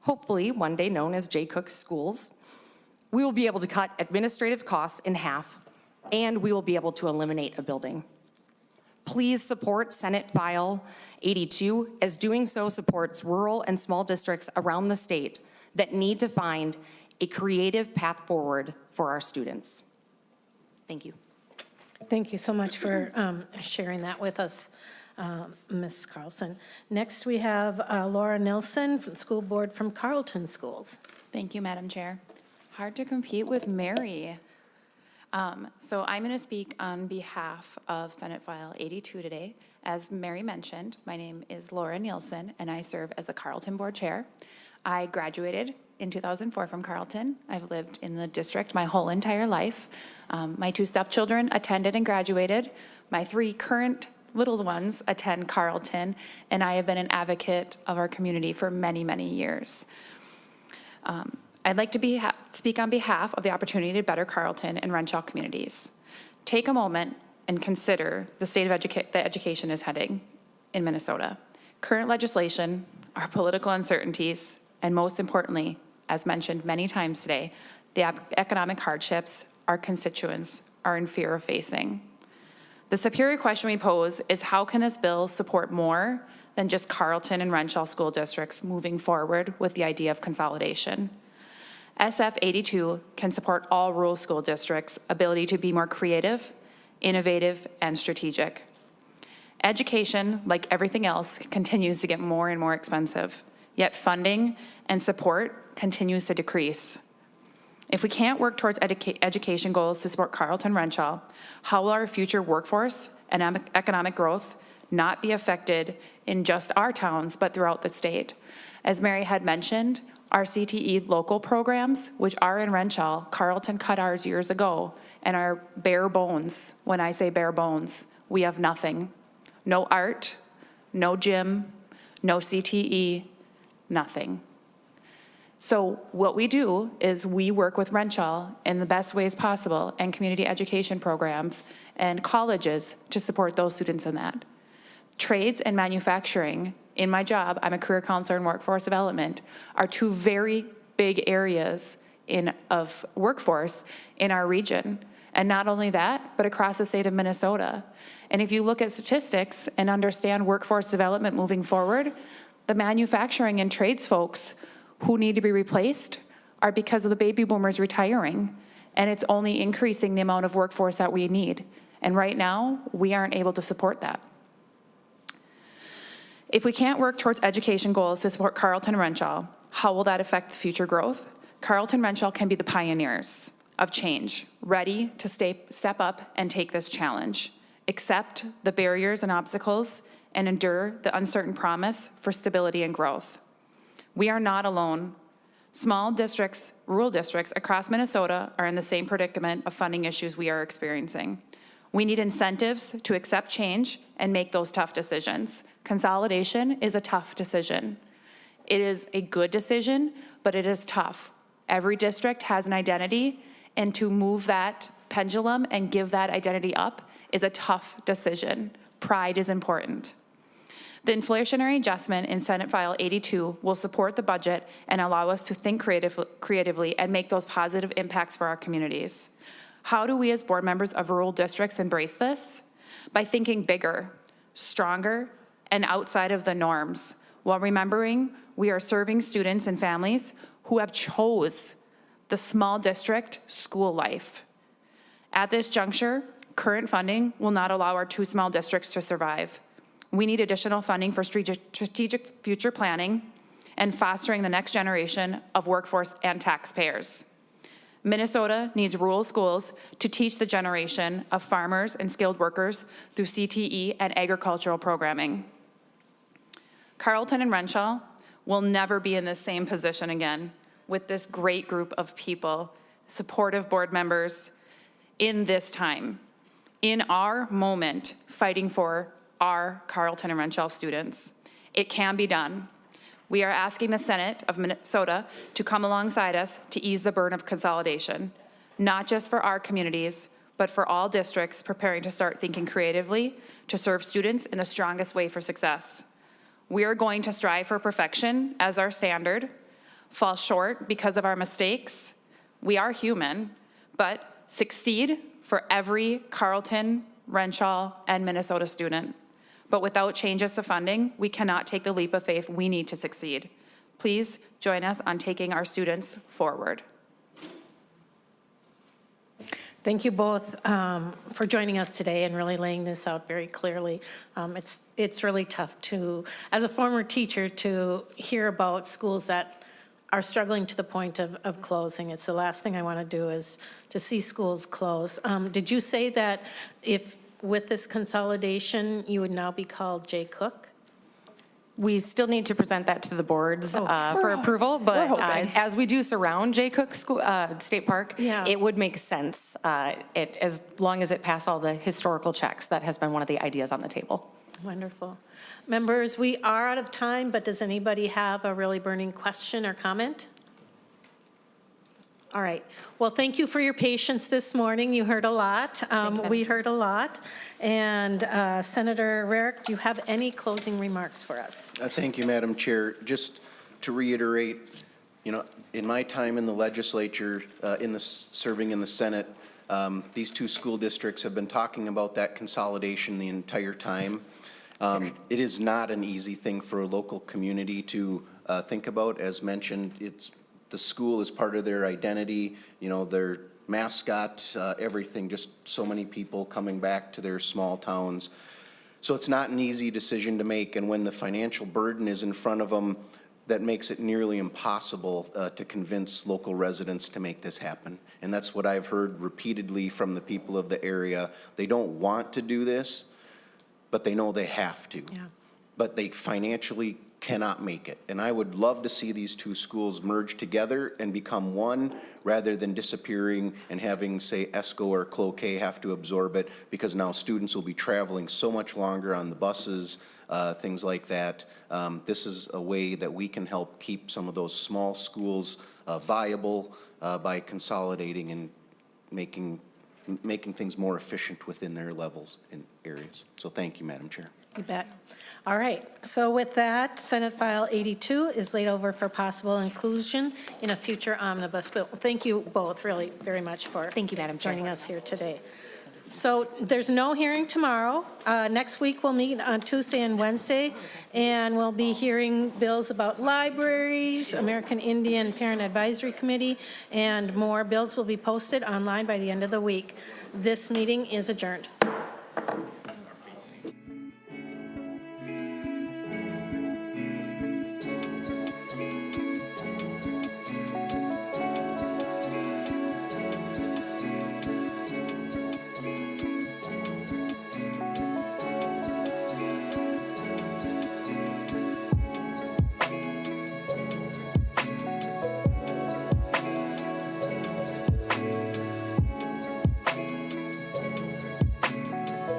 hopefully one day known as Jay Cook Schools, we will be able to cut administrative costs in half, and we will be able to eliminate a building. Please support Senate File 82, as doing so supports rural and small districts around the state that need to find a creative path forward for our students. Thank you. Thank you so much for sharing that with us, Ms. Carlson. Next, we have Laura Nilsson from the school board from Carleton Schools. Thank you, Madam Chair. Hard to compete with Mary. So I'm going to speak on behalf of Senate File 82 today. As Mary mentioned, my name is Laura Nielsen, and I serve as the Carleton Board Chair. I graduated in 2004 from Carleton. I've lived in the district my whole entire life. My 2 stepchildren attended and graduated. My 3 current little ones attend Carleton, and I have been an advocate of our community for many, many years. I'd like to speak on behalf of the opportunity to better Carleton and Renshaw communities. Take a moment and consider the state of that education is heading in Minnesota. Current legislation, our political uncertainties, and most importantly, as mentioned many times today, the economic hardships our constituents are in fear of facing. The superior question we pose is, how can this bill support more than just Carleton and Renshaw school districts moving forward with the idea of consolidation? SF 82 can support all rural school districts' ability to be more creative, innovative, and strategic. Education, like everything else, continues to get more and more expensive, yet funding and support continues to decrease. If we can't work towards education goals to support Carleton Renshaw, how will our future workforce and economic growth not be affected in just our towns, but throughout the state? As Mary had mentioned, our CTE local programs, which are in Renshaw, Carleton cut ours years ago, and are bare bones. When I say bare bones, we have nothing. No art, no gym, no CTE, nothing. So what we do is we work with Renshaw in the best ways possible and community education programs and colleges to support those students in that. Trades and manufacturing, in my job, I'm a career counselor in workforce development, are 2 very big areas of workforce in our region. And not only that, but across the state of Minnesota. And if you look at statistics and understand workforce development moving forward, the manufacturing and trades folks who need to be replaced are because of the baby boomers retiring. And it's only increasing the amount of workforce that we need. And right now, we aren't able to support that. If we can't work towards education goals to support Carleton and Renshaw, how will that affect future growth? Carleton Renshaw can be the pioneers of change, ready to step up and take this challenge, accept the barriers and obstacles, and endure the uncertain promise for stability and growth. We are not alone. Small districts, rural districts across Minnesota are in the same predicament of funding issues we are experiencing. We need incentives to accept change and make those tough decisions. Consolidation is a tough decision. It is a good decision, but it is tough. Every district has an identity, and to move that pendulum and give that identity up is a tough decision. Pride is important. The inflationary adjustment in Senate File 82 will support the budget and allow us to think creatively and make those positive impacts for our communities. How do we as board members of rural districts embrace this? By thinking bigger, stronger, and outside of the norms, while remembering we are serving students and families who have chose the small district school life. At this juncture, current funding will not allow our 2 small districts to survive. We need additional funding for strategic future planning and fostering the next generation of workforce and taxpayers. Minnesota needs rural schools to teach the generation of farmers and skilled workers through CTE and agricultural programming. Carleton and Renshaw will never be in the same position again with this great group of people, supportive board members in this time, in our moment, fighting for our Carleton and Renshaw students. It can be done. We are asking the Senate of Minnesota to come alongside us to ease the burden of consolidation, not just for our communities, but for all districts preparing to start thinking creatively to serve students in the strongest way for success. We are going to strive for perfection as our standard, fall short because of our mistakes. We are human, but succeed for every Carleton, Renshaw, and Minnesota student. But without changes to funding, we cannot take the leap of faith we need to succeed. Please join us on taking our students forward. Thank you both for joining us today and really laying this out very clearly. It's really tough to, as a former teacher, to hear about schools that are struggling to the point of closing. It's the last thing I want to do is to see schools close. Did you say that if with this consolidation, you would now be called J. Cook? We still need to present that to the boards for approval, but as we do surround Jay Cook School, State Park, it would make sense as long as it passed all the historical checks. That has been one of the ideas on the table. Wonderful. Members, we are out of time, but does anybody have a really burning question or comment? All right. Well, thank you for your patience this morning. You heard a lot. We heard a lot. And Senator Rarick, do you have any closing remarks for us? Thank you, Madam Chair. Just to reiterate, in my time in the legislature, serving in the Senate, these 2 school districts have been talking about that consolidation the entire time. It is not an easy thing for a local community to think about. As mentioned, the school is part of their identity, their mascot, everything, just so many people coming back to their small towns. So it's not an easy decision to make, and when the financial burden is in front of them, that makes it nearly impossible to convince local residents to make this happen. And that's what I've heard repeatedly from the people of the area. They don't want to do this, but they know they have to. Yeah. But they financially cannot make it. And I would love to see these 2 schools merge together and become one rather than disappearing and having, say, ESCO or Cloquet have to absorb it, because now students will be traveling so much longer on the buses, things like that. This is a way that we can help keep some of those small schools viable by consolidating and making things more efficient within their levels and areas. So thank you, Madam Chair. You bet. All right. So with that, Senate File 82 is laid over for possible inclusion in a future omnibus bill. Thank you both really very much for joining us here today. So there's no hearing tomorrow. Next week we'll meet on Tuesday and Wednesday, and we'll be hearing bills about libraries, American Indian Parent Advisory Committee, and more bills will be posted online by the end of the week. This meeting is adjourned.